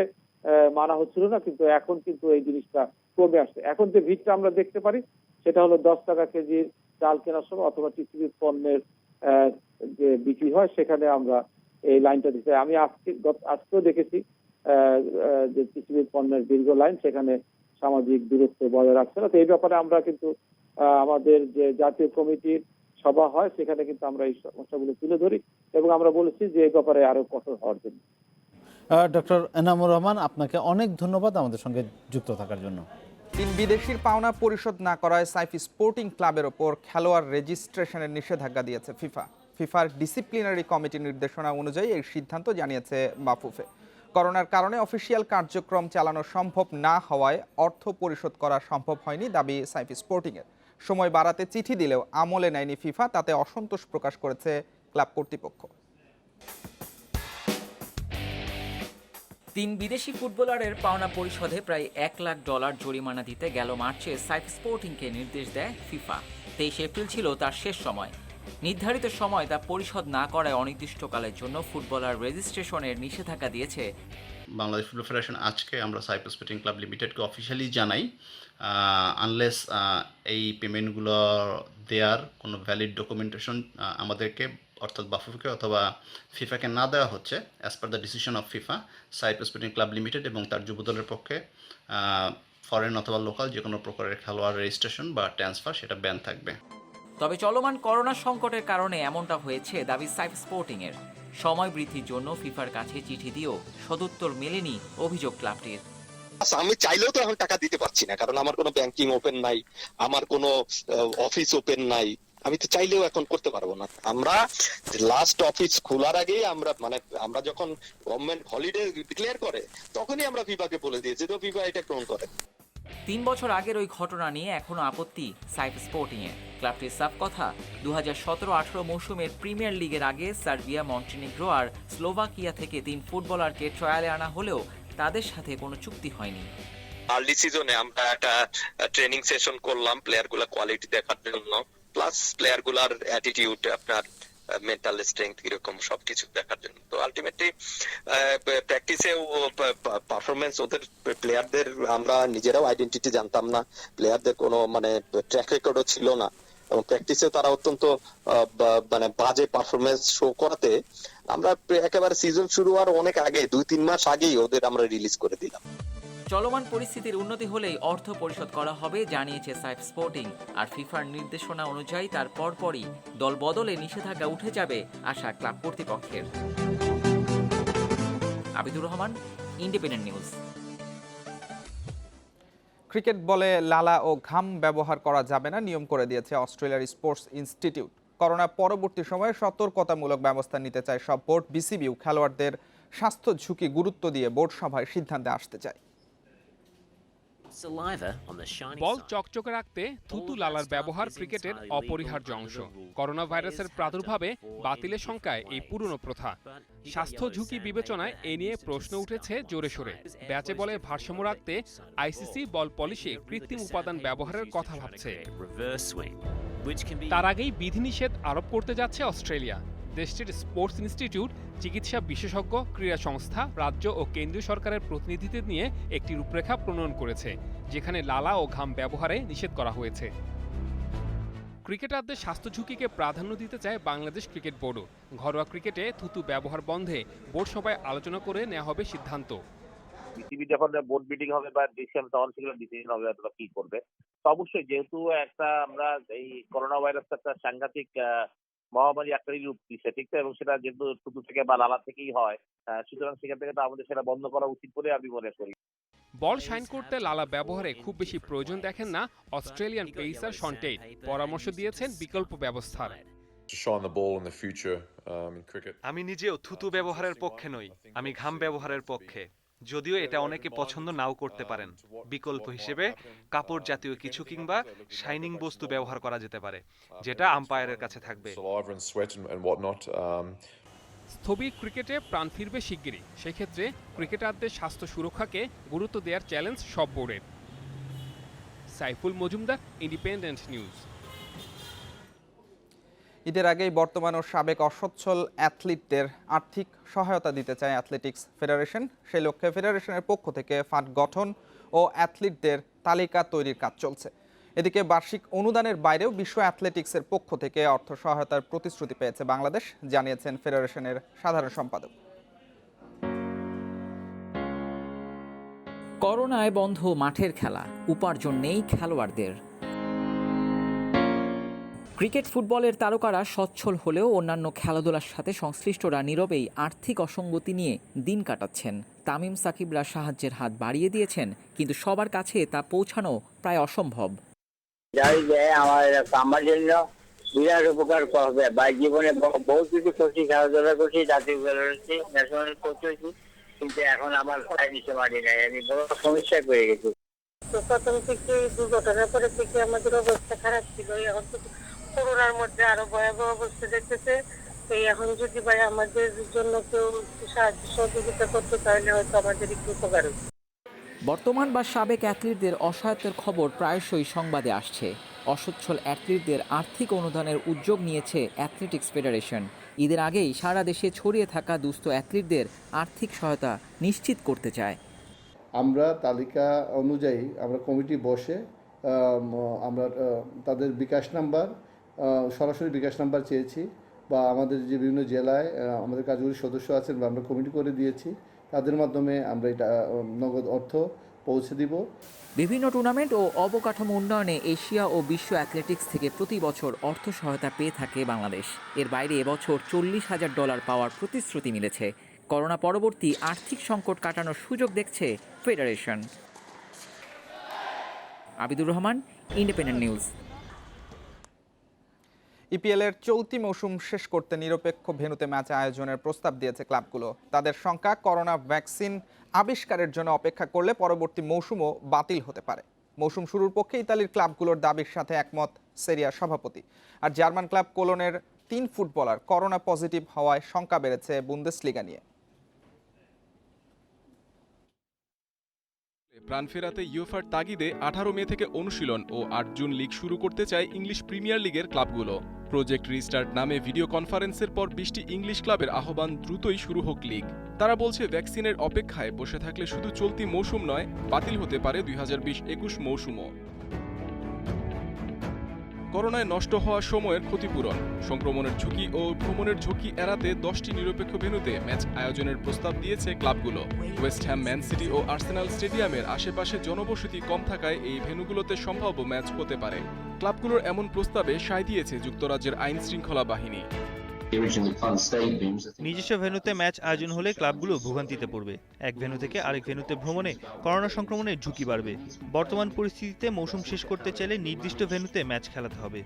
মানা হচ্ছিল না, কিন্তু এখন কিন্তু এই জিনিসটা কমে আসছে। এখন যে ভিড়টা আমরা দেখতে পারি সেটা হলো 10 টাকা কেজির চাল কেনার সময় অথবা টিসিবি পণ্যের যে বিক্রি হয় সেখানে আমরা এই লাইনটা দিতে। আমি আজকেও দেখেছি যে টিসিবি পণ্যের দীর্ঘ লাইন, সেখানে সামাজিক দূরত্ব বজায় রাখছে না। তো এই ব্যাপারে আমরা কিন্তু আমাদের যে জাতীয় কমিটির সভা হয় সেখানে কিন্তু আমরা এই সমস্যাগুলো তুলে ধরি এবং আমরা বলেছি যে এই ব্যাপারে আরো কঠোর হওয়ার জন্য। ডক্টর এনামুর রহমান, আপনাকে অনেক ধন্যবাদ আমাদের সঙ্গে যুক্ত থাকার জন্য। 3 বিদেশির পাওনা পরিশোধ না করায় সাইফ স্পোর্টিং ক্লাবের ওপর খেলোয়াড় রেজিস্ট্রেশনের নিষেধাজ্ঞা দিয়েছে ফিফার ডিসিপ্লিনারি কমিটির নির্দেশনা অনুযায়ী এই সিদ্ধান্ত জানিয়েছে বাফুফে। করোনার কারণে অফিসিয়াল কার্যক্রম চালানো সম্ভব না হওয়ায় অর্থ পরিশোধ করা সম্ভব হয়নি দাবি সাইফ স্পোর্টিংয়ের। সময় বাড়াতে চিঠি দিলেও আমলে নেয়নি ফিফা, তাতে অসন্তোষ প্রকাশ করেছে ক্লাব কর্তৃপক্ষ। 3 বিদেশি ফুটবলারের পাওনা পরিশোধে প্রায় $1 লাখ জরিমানা দিতে গেল মার্চে সাইফ স্পোর্টিংকে নির্দেশ দেয় ফিফা। 23 এপ্রিল ছিল তার শেষ সময়। নির্ধারিত সময় তা পরিশোধ না করায় অনির্দিষ্টকালের জন্য ফুটবলার রেজিস্ট্রেশনের নিষেধাজ্ঞা দিয়েছে বাংলাদেশ ফুটবল ফেডারেশন। আজকে আমরা সাইফ স্পোর্টিং ক্লাব লিমিটেডকে অফিসিয়ালি জানাই, আনলেস এই পেমেন্টগুলো দেওয়ার কোনো ভ্যালিড ডকুমেন্টেশন আমাদেরকে অর্থাৎ বাফুফকে অথবা ফিফাকে না দেওয়া হচ্ছে, as per the decision of FIFA, Saif sporting club limited এবং তার যুবদলের পক্ষে ফরেন অথবা লোকাল যে কোনো প্রকারের খেলোয়াড় রেজিস্ট্রেশন বা ট্রান্সফার সেটা ব্যান থাকবে। তবে চলমান করোনা সংকটের কারণে এমনটা হয়েছে দাবি সাইফ স্পোর্টিংয়ের। সময় বৃদ্ধির জন্য ফিফার কাছে চিঠি দিয়েও সদুত্তর মেলেনি অভিযোগ ক্লাবটির। আমি চাইলেও তো এখন টাকা দিতে পারছি না, কারণ আমার কোনো ব্যাংকিং ওপেন নাই, আমার কোনো অফিস ওপেন নাই, আমি তো চাইলেও এখন করতে পারবো না। আমরা লাস্ট অফিস খোলার আগেই আমরা যখন গভর্নমেন্ট হলিডে ডিক্লেয়ার করে তখনই আমরা ফিফাকে বলে দিয়েছি, তো ফিফা এটা গ্রহণ করে। 3 বছর আগের ওই ঘটনা নিয়ে এখনো আপত্তি সাইফ স্পোর্টিংয়ে। ক্লাবটির সাফ কথা, 2017-18 মৌসুমের প্রিমিয়ার লিগের আগে সার্বিয়া, মন্টিনিগ্রো আর স্লোভাকিয়া থেকে 3 ফুটবলারকে ট্রায়ালে আনা হলেও তাদের সাথে কোনো চুক্তি হয়নি। আর্লি সিজনে আমরা একটা ট্রেনিং সেশন করলাম প্লেয়ারগুলোর কোয়ালিটি দেখার জন্য, প্লাস প্লেয়ারগুলোর অ্যাটিটিউড আপনার মেন্টাল স্ট্রেংথ কিরকম সবকিছু দেখার জন্য। তো আলটিমেটলি প্র্যাকটিসে পারফরমেন্স ওদের প্লেয়ারদের আমরা নিজেরাও আইডেন্টিটি জানতাম না, প্লেয়ারদের কোনো মানে ট্র্যাক রেকর্ডও ছিল না, এবং প্র্যাকটিসে তারা অত্যন্ত মানে বাজে পারফরমেন্স শো করাতে আমরা একেবারে সিজন শুরু হওয়ার অনেক আগে 2-3 মাস আগেই ওদের আমরা রিলিজ করে দিলাম। চলমান পরিস্থিতির উন্নতি হলেই অর্থ পরিশোধ করা হবে জানিয়েছে সাইফ স্পোর্টিং। আর ফিফার নির্দেশনা অনুযায়ী তার পরপরই দল বদলে নিষেধাজ্ঞা উঠে যাবে আশা ক্লাব কর্তৃপক্ষের। Abidur Rahman, Independent news. Cricket বলে লালা ও ঘাম ব্যবহার করা যাবে না নিয়ম করে দিয়েছে অস্ট্রেলিয়ার স্পোর্টস ইনস্টিটিউট। করোনা পরবর্তী সময়ে সতর্কতামূলক ব্যবস্থা নিতে চায় সব বোর্ড। বিসিবিও খেলোয়াড়দের স্বাস্থ্য ঝুঁকি গুরুত্ব দিয়ে বোর্ড সভায় সিদ্ধান্তে আসতে চায়। বল চকচকে রাখতে থুতু লালার ব্যবহার ক্রিকেটের অপরিহার্য অংশ। করোনা ভাইরাসের প্রাদুর্ভাবে বাতিলের সংখ্যায় এই পুরনো প্রথা। স্বাস্থ্য ঝুঁকি বিবেচনায় এ নিয়ে প্রশ্ন উঠেছে জোরে সোরে। ব্যাচে বলে ভারসাম্য রাখতে আইসিসি বল পলিশে কৃত্রিম উপাদান ব্যবহারের কথা ভাবছে। তার আগেই বিধিনিষেধ আরোপ করতে যাচ্ছে অস্ট্রেলিয়া। দেশটির স্পোর্টস ইনস্টিটিউট চিকিৎসা বিশেষজ্ঞ, ক্রীড়া সংস্থা, রাজ্য ও কেন্দ্রীয় সরকারের প্রতিনিধিদের নিয়ে একটি রূপরেখা প্রণয়ন করেছে, যেখানে লালা ও ঘাম ব্যবহারে নিষেধ করা হয়েছে। ক্রিকেটারদের স্বাস্থ্য ঝুঁকিকে প্রাধান্য দিতে চায় বাংলাদেশ ক্রিকেট বোর্ডও। ঘরোয়া ক্রিকেটে থুতু ব্যবহার বন্ধে বোর্ড সভায় আলোচনা করে নেওয়া হবে সিদ্ধান্ত। বিসিবি যখন বোর্ড মিটিং হবে বা ডিসিশন তখন সেগুলো ডিসিশন হবে অথবা কি করবে। তো অবশ্যই যেহেতু একটা আমরা এই করোনা ভাইরাসটা একটা সাংঘাতিক মহামারী আকারের রূপ দিচ্ছে, ঠিক তো, এবং সেটা যেহেতু থুতু থেকে বা লালা থেকেই হয়, সুতরাং সেখান থেকে তো আমাদের সেটা বন্ধ করা উচিত বলে আমি মনে করি। বল শাইন করতে লালা ব্যবহারে খুব বেশি প্রয়োজন দেখেন না অস্ট্রেলিয়ান পেসার শন টেট। পরামর্শ দিয়েছেন বিকল্প ব্যবস্থার। আমি নিজেও থুতু ব্যবহারের পক্ষে নই, আমি ঘাম ব্যবহারের পক্ষে, যদিও এটা অনেকে পছন্দ নাও করতে পারেন। বিকল্প হিসেবে কাপড় জাতীয় কিছু কিংবা শাইনিং বস্তু ব্যবহার করা যেতে পারে, যেটা আম্পায়ারের কাছে থাকবে। স্থবির ক্রিকেটে প্রাণ ফিরবে শিগগিরই। সেক্ষেত্রে ক্রিকেটারদের স্বাস্থ্য সুরক্ষাকে গুরুত্ব দেওয়ার চ্যালেঞ্জ সব বোর্ডের। Saiful Majumdar, independent news. ঈদের আগেই বর্তমান ও সাবেক অসচ্ছল অ্যাথলিটদের আর্থিক সহায়তা দিতে চায় অ্যাথলেটিক্স ফেডারেশন। সেই লক্ষ্যে ফেডারেশনের পক্ষ থেকে ফান্ড গঠন ও অ্যাথলিটদের তালিকা তৈরির কাজ চলছে। এদিকে বার্ষিক অনুদানের বাইরেও বিশ্ব অ্যাথলেটিক্সের পক্ষ থেকে অর্থ সহায়তার প্রতিশ্রুতি পেয়েছে বাংলাদেশ, জানিয়েছেন ফেডারেশনের সাধারণ সম্পাদক। করোনায় বন্ধ মাঠের খেলা, উপার্জন নেই খেলোয়াড়দের। ক্রিকেট ফুটবলের তারকারা সচ্ছল হলেও অন্যান্য খেলাধুলার সাথে সংশ্লিষ্টরা নীরবেই আর্থিক অসঙ্গতি নিয়ে দিন কাটাচ্ছেন। তামিম সাকিবরা সাহায্যের হাত বাড়িয়ে দিয়েছেন, কিন্তু সবার কাছে তা পৌঁছানো প্রায় অসম্ভব। আমার জন্য বিরাট উপকার করবে বা জীবনে বহু কিছু করছি, খেলাধুলা করছি, জাতীয় খেলা করছি, ন্যাশনাল কোচ হয়েছি, কিন্তু এখন আমার পায়ে নিচে মারি নাই, আমি বড় সমস্যায় পড়ে গেছি। তো প্রথম থেকে দুর্ঘটনার পরে থেকে আমাদের অবস্থা খারাপ ছিল, এখন তো করোনার মধ্যে আরো ভয়াবহ অবস্থা দেখতেছে। এই এখন যদি ভাই আমাদের জন্য কেউ সাহায্য সহযোগিতা করতে, তাহলে হয়তো আমাদের একটু উপকার হবে। বর্তমান বা সাবেক অ্যাথলিটদের অসহায়তার খবর প্রায়শই সংবাদে আসছে। অসচ্ছল অ্যাথলিটদের আর্থিক অনুদানের উদ্যোগ নিয়েছে অ্যাথলেটিক্স ফেডারেশন। ঈদের আগেই সারা দেশে ছড়িয়ে থাকা দুস্থ অ্যাথলিটদের আর্থিক সহায়তা নিশ্চিত করতে চায়। আমরা তালিকা অনুযায়ী আমরা কমিটি বসে আমরা তাদের বিকাশ নাম্বার, সরাসরি বিকাশ নাম্বার চেয়েছি, বা আমাদের যে বিভিন্ন জেলায় আমাদের কার্যকরী সদস্য আছেন বা আমরা কমিটি করে দিয়েছি, তাদের মাধ্যমে আমরা এটা নগদ অর্থ পৌঁছে দিব। বিভিন্ন টুর্নামেন্ট ও অবকাঠামো উন্নয়নে এশিয়া ও বিশ্ব অ্যাথলেটিক্স থেকে প্রতি বছর অর্থ সহায়তা পেয়ে থাকে বাংলাদেশ। এর বাইরে এবছর $40,000 পাওয়ার প্রতিশ্রুতি মিলেছে। করোনা পরবর্তী আর্থিক সংকট কাটানোর সুযোগ দেখছে federation. Abidur Rahman, Independent News. ইপিএলের চলতি মৌসুম শেষ করতে নিরপেক্ষ ভেন্যুতে ম্যাচ আয়োজনের প্রস্তাব দিয়েছে ক্লাবগুলো। তাদের শঙ্কা, করোনা ভ্যাকসিন আবিষ্কারের জন্য অপেক্ষা করলে পরবর্তী মৌসুমও বাতিল হতে পারে। মৌসুম শুরুর পক্ষে ইতালির ক্লাবগুলোর দাবির সাথে একমত সেরিয়ার সভাপতি। আর জার্মান ক্লাব কোলনের 3 ফুটবলার করোনা পজিটিভ হওয়ায় শঙ্কা বেড়েছে বুন্দেসলিগা নিয়ে। প্রাণ ফেরাতে ইউএফার তাগিদে 18 মে থেকে অনুশীলন ও 8 জুন লিগ শুরু করতে চায় ইংলিশ প্রিমিয়ার লিগের ক্লাবগুলো। প্রজেক্ট রিস্টার্ট নামে ভিডিও কনফারেন্সের পর 20টি ইংলিশ ক্লাবের আহ্বান দ্রুতই শুরু হোক লিগ। তারা বলছে ভ্যাকসিনের অপেক্ষায় বসে থাকলে শুধু চলতি মৌসুম নয়, বাতিল হতে পারে 2020-21 মৌসুমও। করোনায় নষ্ট হওয়া সময়ের ক্ষতিপূরণ, সংক্রমণের ঝুঁকি ও ভ্রমণের ঝুঁকি এড়াতে 10টি নিরপেক্ষ ভেন্যুতে ম্যাচ আয়োজনের প্রস্তাব দিয়েছে ক্লাবগুলো। ওয়েস্ট হ্যাম, ম্যান সিটি ও আর্সেনাল স্টেডিয়ামের আশেপাশে জনবসতি কম থাকায় এই ভেন্যুগুলোতে সম্ভাব্য ম্যাচ হতে পারে। ক্লাবগুলোর এমন প্রস্তাবে সায় দিয়েছে যুক্তরাজ্যের আইন শৃঙ্খলা বাহিনী। নিজস্ব ভেন্যুতে ম্যাচ আয়োজন হলে ক্লাবগুলো ভোগান্তিতে পড়বে। এক ভেন্যু থেকে আরেক ভেন্যুতে ভ্রমণে করোনা সংক্রমণের ঝুঁকি বাড়বে। বর্তমান পরিস্থিতিতে মৌসুম শেষ করতে চাইলে নির্দিষ্ট ভেন্যুতে ম্যাচ খেলাতে হবে।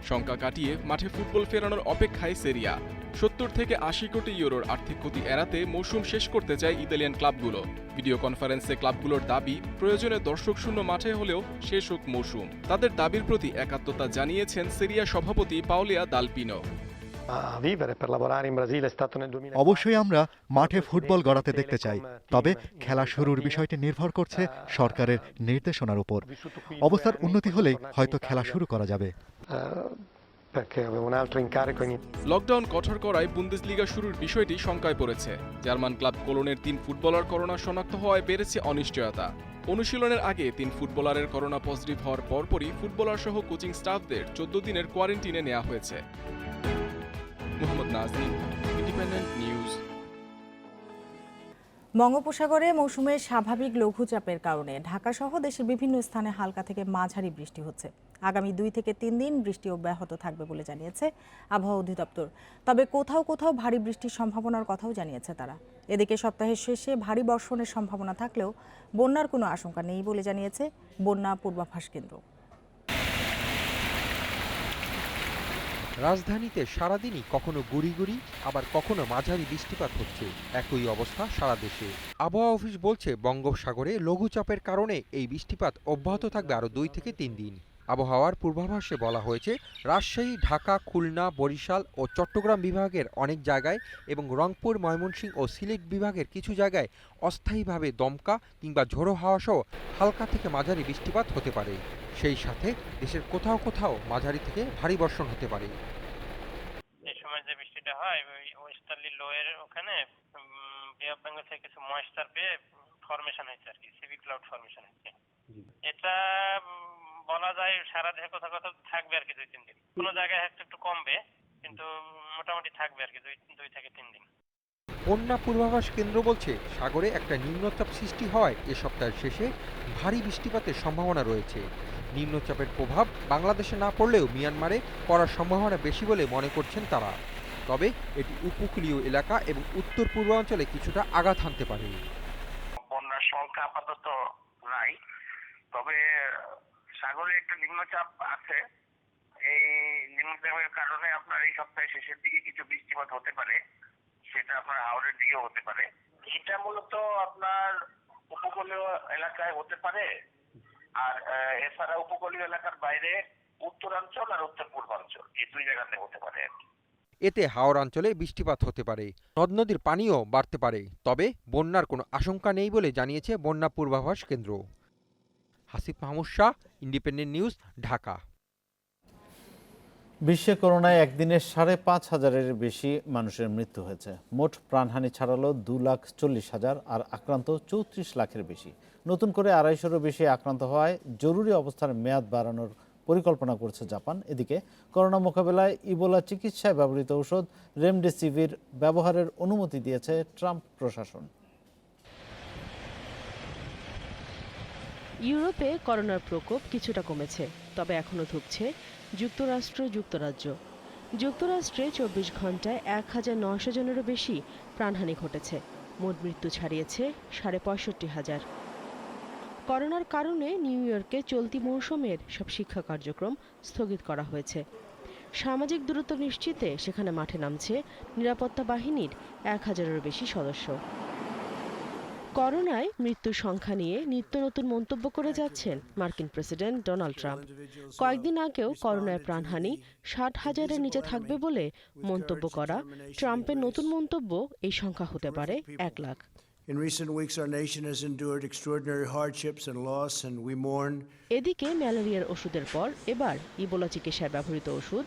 শঙ্কা কাটিয়ে মাঠে ফুটবল ফেরানোর অপেক্ষায় সেরিয়া। 70 থেকে 80 কোটি ইউরোর আর্থিক ক্ষতি এড়াতে মৌসুম শেষ করতে চায় ইতালিয়ান ক্লাবগুলো। ভিডিও কনফারেন্সে ক্লাবগুলোর দাবি, প্রয়োজনে দর্শকশূন্য মাঠে হলেও শেষ হোক মৌসুম। তাদের দাবির প্রতি একাত্মতা জানিয়েছেন সেরিয়া সভাপতি পাওলিয়া দালপিনো। অবশ্যই আমরা মাঠে ফুটবল গড়াতে দেখতে চাই, তবে খেলা শুরুর বিষয়টি নির্ভর করছে সরকারের নির্দেশনার উপর। অবস্থার উন্নতি হলেই হয়তো খেলা শুরু করা যাবে। লকডাউন কঠোর করায় বুন্দেসলিগা শুরুর বিষয়টি শঙ্কায় পড়েছে। জার্মান ক্লাব কোলনের 3 ফুটবলার করোনা শনাক্ত হওয়ায় বেড়েছে অনিশ্চয়তা। অনুশীলনের আগে 3 ফুটবলারের করোনা পজিটিভ হওয়ার পরপরই ফুটবলার সহ কোচিং স্টাফদের 14 দিনের কোয়ারেন্টিনে নেওয়া হয়েছে। Mohammad Nazim, independent news. বঙ্গোপসাগরে মৌসুমের স্বাভাবিক লঘুচাপের কারণে ঢাকাসহ দেশের বিভিন্ন স্থানে হালকা থেকে মাঝারি বৃষ্টি হচ্ছে। আগামী 2 থেকে 3 দিন বৃষ্টি অব্যাহত থাকবে বলে জানিয়েছে আবহাওয়া অধিদপ্তর। তবে কোথাও কোথাও ভারী বৃষ্টির সম্ভাবনার কথাও জানিয়েছে তারা। এদিকে সপ্তাহের শেষে ভারী বর্ষণের সম্ভাবনা থাকলেও বন্যার কোনো আশঙ্কা নেই বলে জানিয়েছে বন্যা পূর্বাভাস কেন্দ্র। রাজধানীতে সারাদিনই কখনো গুড়ি গুড়ি আবার কখনো মাঝারি বৃষ্টিপাত হচ্ছে। একই অবস্থা সারা দেশে। আবহাওয়া অফিস বলছে বঙ্গোপসাগরে লঘুচাপের কারণে এই বৃষ্টিপাত অব্যাহত থাকবে আরও 2 থেকে 3 দিন। আবহাওয়ার পূর্বাভাসে বলা হয়েছে রাজশাহী, ঢাকা, খুলনা, বরিশাল ও চট্টগ্রাম বিভাগের অনেক জায়গায় এবং রংপুর, ময়মনসিংহ ও সিলেট বিভাগের কিছু জায়গায় অস্থায়ীভাবে দমকা কিংবা ঝোড়ো হাওয়া সহ হালকা থেকে মাঝারি বৃষ্টিপাত হতে পারে। সেই সাথে দেশের কোথাও কোথাও মাঝারি থেকে ভারী বর্ষণ হতে পারে। এই সময় যে বৃষ্টিটা হয় ওই ওয়েস্টার্লি লো এর ওখানে বে অফ বেঙ্গল থেকে কিছু ময়েশ্চার পেয়ে ফরমেশন হয়েছে আর কি, সিভি ক্লাউড ফরমেশন হয়েছে। এটা বলা যায় সারা দেশে কোথাও কোথাও থাকবে আর কি 2-3 দিন। কোনো জায়গায় একটু কমবে, কিন্তু মোটামুটি থাকবে আর কি 2 থেকে 3 দিন। বন্যা পূর্বাভাস কেন্দ্র বলছে সাগরে একটা নিম্নচাপ সৃষ্টি হওয়ায় এ সপ্তাহের শেষে ভারী বৃষ্টিপাতের সম্ভাবনা রয়েছে। নিম্নচাপের প্রভাব বাংলাদেশে না পড়লেও মিয়ানমারে পড়ার সম্ভাবনা বেশি বলে মনে করছেন তারা। তবে এটি উপকূলীয় এলাকা এবং উত্তর পূর্বাঞ্চলে কিছুটা আঘাত হানতে পারে। বন্যার সংখ্যা আপাতত নাই, তবে সাগরে একটা নিম্নচাপ আছে। এই নিম্নচাপের কারণে আপনার এই সপ্তাহের শেষের দিকে কিছু বৃষ্টিপাত হতে পারে, সেটা আপনার হাওড়ের দিকেও হতে পারে। এটা মূলত আপনার উপকূলীয় এলাকায় হতে পারে, আর এছাড়া উপকূলীয় এলাকার বাইরে উত্তরাঞ্চল আর উত্তর পূর্বাঞ্চল এই 2 জায়গাতে হতে পারে। এতে হাওড় অঞ্চলে বৃষ্টিপাত হতে পারে, নদ নদীর পানিও বাড়তে পারে। তবে বন্যার কোনো আশঙ্কা নেই বলে জানিয়েছে বন্যা পূর্বাভাস কেন্দ্র। Hasif Mahmud Shah, independent News, Dhaka. বিশ্বে করোনায় একদিনে 5,500-এর বেশি মানুষের মৃত্যু হয়েছে। মোট প্রাণহানি ছাড়ালো 2,40,000 আর আক্রান্ত 34 লাখের বেশি। নতুন করে 250-এরও বেশি আক্রান্ত হওয়ায় জরুরি অবস্থার মেয়াদ বাড়ানোর পরিকল্পনা করছে জাপান। এদিকে করোনা মোকাবেলায় ইবোলা চিকিৎসায় ব্যবহৃত ঔষধ রেমডেসিভির ব্যবহারের অনুমতি দিয়েছে ট্রাম্প প্রশাসন। ইউরোপে করোনার প্রকোপ কিছুটা কমেছে, তবে এখনও ধুঁকছে যুক্তরাষ্ট্র, যুক্তরাজ্য। যুক্তরাষ্ট্রে 24 ঘন্টায় 1,900 জনেরও বেশি প্রাণহানি ঘটেছে। মোট মৃত্যু ছাড়িয়েছে 65,500। করোনার কারণে নিউ ইয়র্কে চলতি মৌসুমের সব শিক্ষা কার্যক্রম স্থগিত করা হয়েছে। সামাজিক দূরত্ব নিশ্চিতে সেখানে মাঠে নামছে নিরাপত্তা বাহিনীর 1,000-এরও বেশি সদস্য। করোনায় মৃত্যুর সংখ্যা নিয়ে নিত্য নতুন মন্তব্য করে যাচ্ছেন মার্কিন প্রেসিডেন্ট ডোনাল্ড ট্রাম্প। কয়েকদিন আগেও করোনায় প্রাণহানি 60,000-এর নিচে থাকবে বলে মন্তব্য করা ট্রাম্পের নতুন মন্তব্য এই সংখ্যা হতে পারে 1 lakh. In recent weeks, our nation has endured extraordinary hardships and loss, and we mourn. এদিকে ম্যালেরিয়ার ওষুধের পর এবার ইবোলা চিকিৎসায় ব্যবহৃত ওষুধ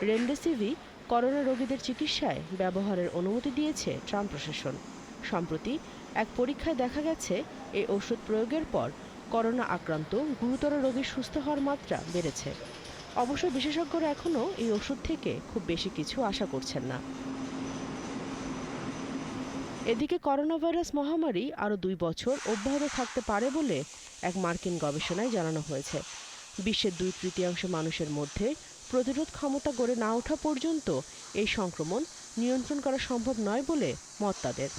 রেমডেসিভির করোনা রোগীদের চিকিৎসায় ব্যবহারের অনুমতি দিয়েছে ট্রাম্প প্রশাসন। সম্প্রতি এক পরীক্ষায় দেখা গেছে এই ওষুধ প্রয়োগের পর করোনা আক্রান্ত গুরুতর রোগীর সুস্থ হওয়ার মাত্রা বেড়েছে। অবশ্য বিশেষজ্ঞরা এখনও এই ওষুধ থেকে খুব বেশি কিছু আশা করছেন না। এদিকে করোনা ভাইরাস মহামারী আরও 2 বছর অব্যাহত থাকতে পারে বলে এক মার্কিন গবেষণায় জানানো হয়েছে। বিশ্বের 2/3 মানুষের মধ্যে প্রতিরোধ ক্ষমতা গড়ে না ওঠা পর্যন্ত এই সংক্রমণ নিয়ন্ত্রণ করা সম্ভব নয় বলে মত তাদের।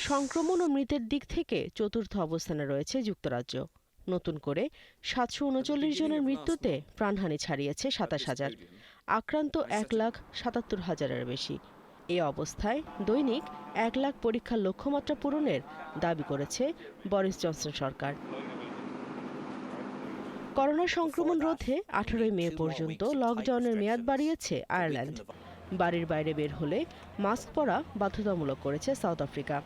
সংক্রমণ ও মৃতের দিক থেকে চতুর্থ অবস্থানে রয়েছে যুক্তরাজ্য। নতুন করে 739 জনের মৃত্যুতে প্রাণহানি ছাড়িয়েছে 27,000, আক্রান্ত 1,77,000-এর বেশি। এই অবস্থায় দৈনিক 1 লাখ পরীক্ষার লক্ষ্যমাত্রা পূরণের দাবি করেছে বরিস জনসন সরকার। করোনা সংক্রমণ রোধে 18 মে পর্যন্ত লকডাউনের মেয়াদ বাড়িয়েছে আয়ারল্যান্ড। বাড়ির বাইরে বের হলে মাস্ক পরা বাধ্যতামূলক করেছে সাউথ আফ্রিকা।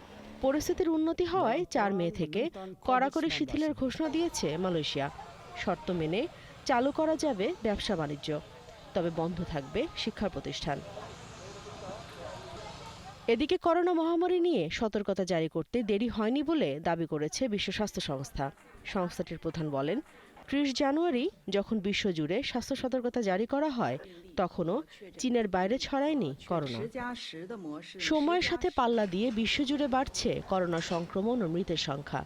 পরিস্থিতির উন্নতি হওয়ায় 4 মে থেকে কড়াকড়ি শিথিলের ঘোষণা দিয়েছে মালয়েশিয়া। শর্ত মেনে চালু করা যাবে ব্যবসা বাণিজ্য, তবে বন্ধ থাকবে শিক্ষা প্রতিষ্ঠান। এদিকে করোনা মহামারী নিয়ে সতর্কতা জারি করতে দেরি হয়নি বলে দাবি করেছে বিশ্ব স্বাস্থ্য সংস্থা। সংস্থাটির প্রধান বলেন, 30 জানুয়ারি যখন বিশ্বজুড়ে স্বাস্থ্য সতর্কতা জারি করা হয় তখনও চীনের বাইরে ছড়ায়নি করোনা। সময়ের সাথে পাল্লা দিয়ে বিশ্বজুড়ে বাড়ছে করোনা সংক্রমণ ও মৃতের সংখ্যা।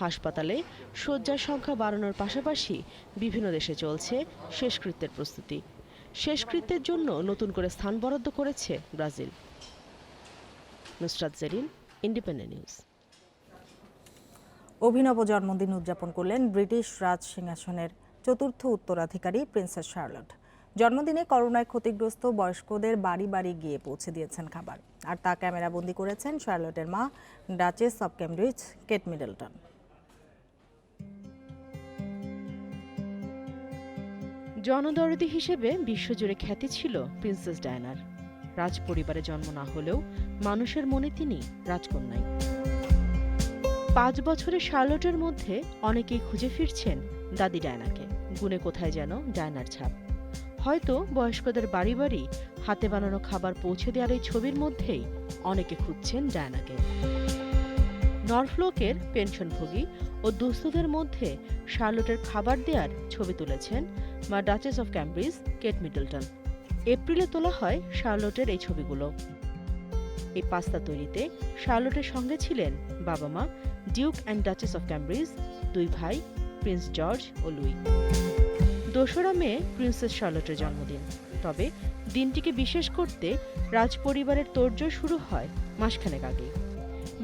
হাসপাতালে শয্যার সংখ্যা বাড়ানোর পাশাপাশি বিভিন্ন দেশে চলছে শেষকৃত্যের প্রস্তুতি। শেষকৃত্যের জন্য নতুন করে স্থান বরাদ্দ করেছে Brazil. Nusrat Jerin, Independent News. অভিনব জন্মদিন উদযাপন করলেন ব্রিটিশ রাজ সিংহাসনের 4র্থ উত্তরাধিকারী প্রিন্সেস শার্লট। জন্মদিনে করোনায় ক্ষতিগ্রস্ত বয়স্কদের বাড়ি বাড়ি গিয়ে পৌঁছে দিয়েছেন খাবার, আর তা ক্যামেরাবন্দি করেছেন শার্লটের মা duchess of Cambridge Kate Middleton. জনদরদি হিসেবে বিশ্বজুড়ে খ্যাতি ছিল প্রিন্সেস ডায়ানার। রাজ পরিবারে জন্ম না হলেও মানুষের মনে তিনি রাজকন্যাই। 5 বছরের শার্লটের মধ্যে অনেকেই খুঁজে ফিরছেন দাদি ডায়নাকে। গুণে কোথায় যেন ডায়নার ছাপ। হয়তো বয়স্কদের বাড়ি বাড়ি হাতে বানানো খাবার পৌঁছে দেওয়ার এই ছবির মধ্যেই অনেকে খুঁজছেন ডায়নাকে। নরফ্লোকের পেনশনভোগী ও দুস্থদের মধ্যে শার্লটের খাবার দেওয়ার ছবি তুলেছেন মা duchess of Cambridge Kate Middleton. এপ্রিলে তোলা হয় শার্লটের এই ছবিগুলো। এই পাস্তা তৈরিতে শার্লটের সঙ্গে ছিলেন বাবা মা Duke and duchess of Cambridge, 2 ভাই প্রিন্স জর্জ ও লুই। 2রা মে প্রিন্সেস শার্লটের জন্মদিন। তবে দিনটিকে বিশেষ করতে রাজ পরিবারের তোড়জোড় শুরু হয় মাসখানেক আগে।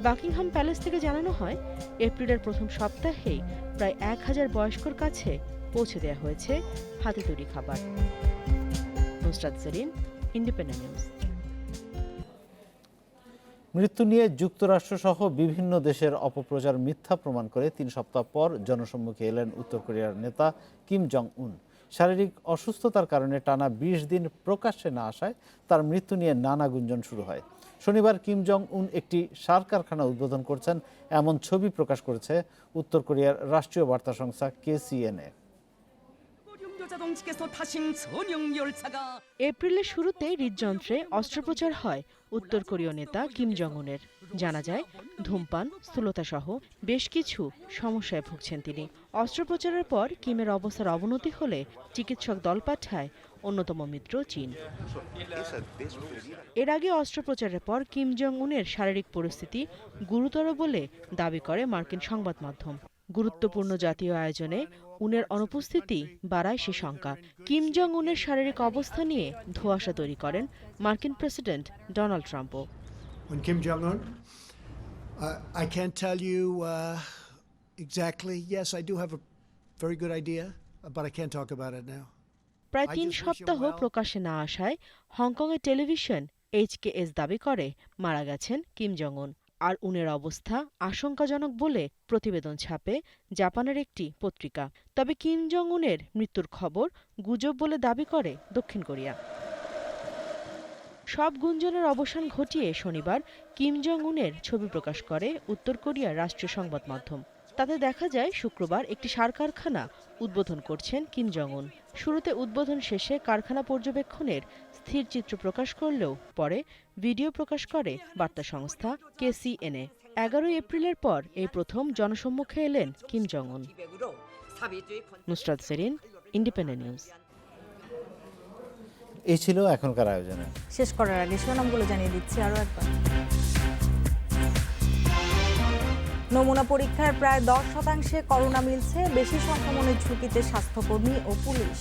বাকিংহাম প্যালেস থেকে জানানো হয়, এপ্রিলের প্রথম সপ্তাহেই প্রায় 1000 বয়স্কর কাছে পৌঁছে দেওয়া হয়েছে হাতে তৈরি খাবার। Nusrat Jerin, Independent News. মৃত্যু নিয়ে যুক্তরাষ্ট্রসহ বিভিন্ন দেশের অপপ্রচার মিথ্যা প্রমাণ করে 3 সপ্তাহ পর জনসম্মুখে এলেন উত্তর কোরিয়ার নেতা কিম জং উন। শারীরিক অসুস্থতার কারণে টানা 20 দিন প্রকাশ্যে না আসায় তার মৃত্যু নিয়ে নানা গুঞ্জন শুরু হয়। শনিবার কিম জং উন একটি সার কারখানা উদ্বোধন করছেন এমন ছবি প্রকাশ করেছে উত্তর কোরিয়ার রাষ্ট্রীয় বার্তা সংস্থা KCNA। এপ্রিলের শুরুতে হৃদযন্ত্রে অস্ত্রোপচার হয় উত্তর কোরীয় নেতা কিম জং উনের। জানা যায়, ধূমপান, স্থূলতা সহ বেশ কিছু সমস্যায় ভুগছেন তিনি। অস্ত্রোপচারের পর কিমের অবস্থার অবনতি হলে চিকিৎসক দল পাঠায় অন্যতম মিত্র চীন। এর আগে অস্ত্রোপচারের পর কিম জং উনের শারীরিক পরিস্থিতি গুরুতর বলে দাবি করে মার্কিন সংবাদ মাধ্যম। গুরুত্বপূর্ণ জাতীয় আয়োজনে উনের অনুপস্থিতি বাড়ায় সে শঙ্কা। কিম জং উনের শারীরিক অবস্থা নিয়ে ধোঁয়াশা তৈরি করেন মার্কিন প্রেসিডেন্ট ডোনাল্ড ট্রাম্পও। When Kim Jong-un, I can't tell you exactly. Yes, I do have a very good idea, but I can't talk about it now. প্রায় 3 সপ্তাহ প্রকাশ্যে না আসায় হংকংয়ের টেলিভিশন HKS দাবি করে মারা গেছেন কিম জং উন। আর উনের অবস্থা আশঙ্কাজনক বলে প্রতিবেদন ছাপে জাপানের একটি পত্রিকা। তবে কিম জং উনের মৃত্যুর খবর গুজব বলে দাবি করে দক্ষিণ কোরিয়া। সব গুঞ্জনের অবসান ঘটিয়ে শনিবার কিম জং উনের ছবি প্রকাশ করে উত্তর কোরিয়ার রাষ্ট্রীয় সংবাদ মাধ্যম। তাতে দেখা যায় শুক্রবার একটি সার কারখানা উদ্বোধন করছেন কিম জং উন। শুরুতে উদ্বোধন শেষে কারখানা পর্যবেক্ষণের স্থির চিত্র প্রকাশ করলেও পরে ভিডিও প্রকাশ করে বার্তা সংস্থা KCNA। 11 এপ্রিলের পর এই প্রথম জনসম্মুখে এলেন Kim Jong Un. Nusrat Serin, Independent News. এই ছিল এখনকার আয়োজনে। শেষ করার আগে শিরোনামগুলো জানিয়ে দিচ্ছি আরও একবার। নমুনা পরীক্ষার প্রায় 10% করোনা মিলছে, বেশি সংক্রমণের ঝুঁকিতে স্বাস্থ্যকর্মী ও পুলিশ।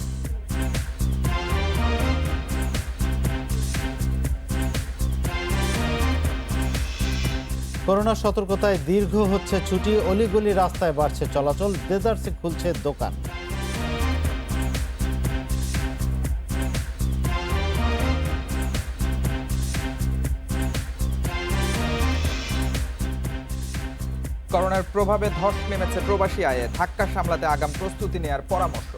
করোনা সতর্কতায় দীর্ঘ হচ্ছে ছুটি, অলিগলি রাস্তায় বাড়ছে চলাচল, দেদারসে খুলছে দোকান। করোনার প্রভাবে ধস নেমেছে প্রবাসী আয়ে, ধাক্কা সামলাতে আগাম প্রস্তুতি নেয়ার পরামর্শ।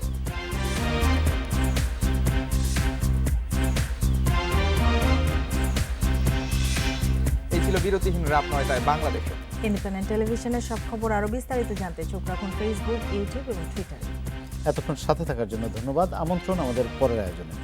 এই ছিল বিরতিহীন রাত 9টায় বাংলাদেশে। ইন্ডিপেন্ডেন্ট টেলিভিশনের সব খবর আরও বিস্তারিত জানতে চোখ রাখুন ফেসবুক, ইউটিউব এবং টুইটারে। এতক্ষণ সাথে থাকার জন্য ধন্যবাদ। আমন্ত্রণ আমাদের পরের আয়োজনে।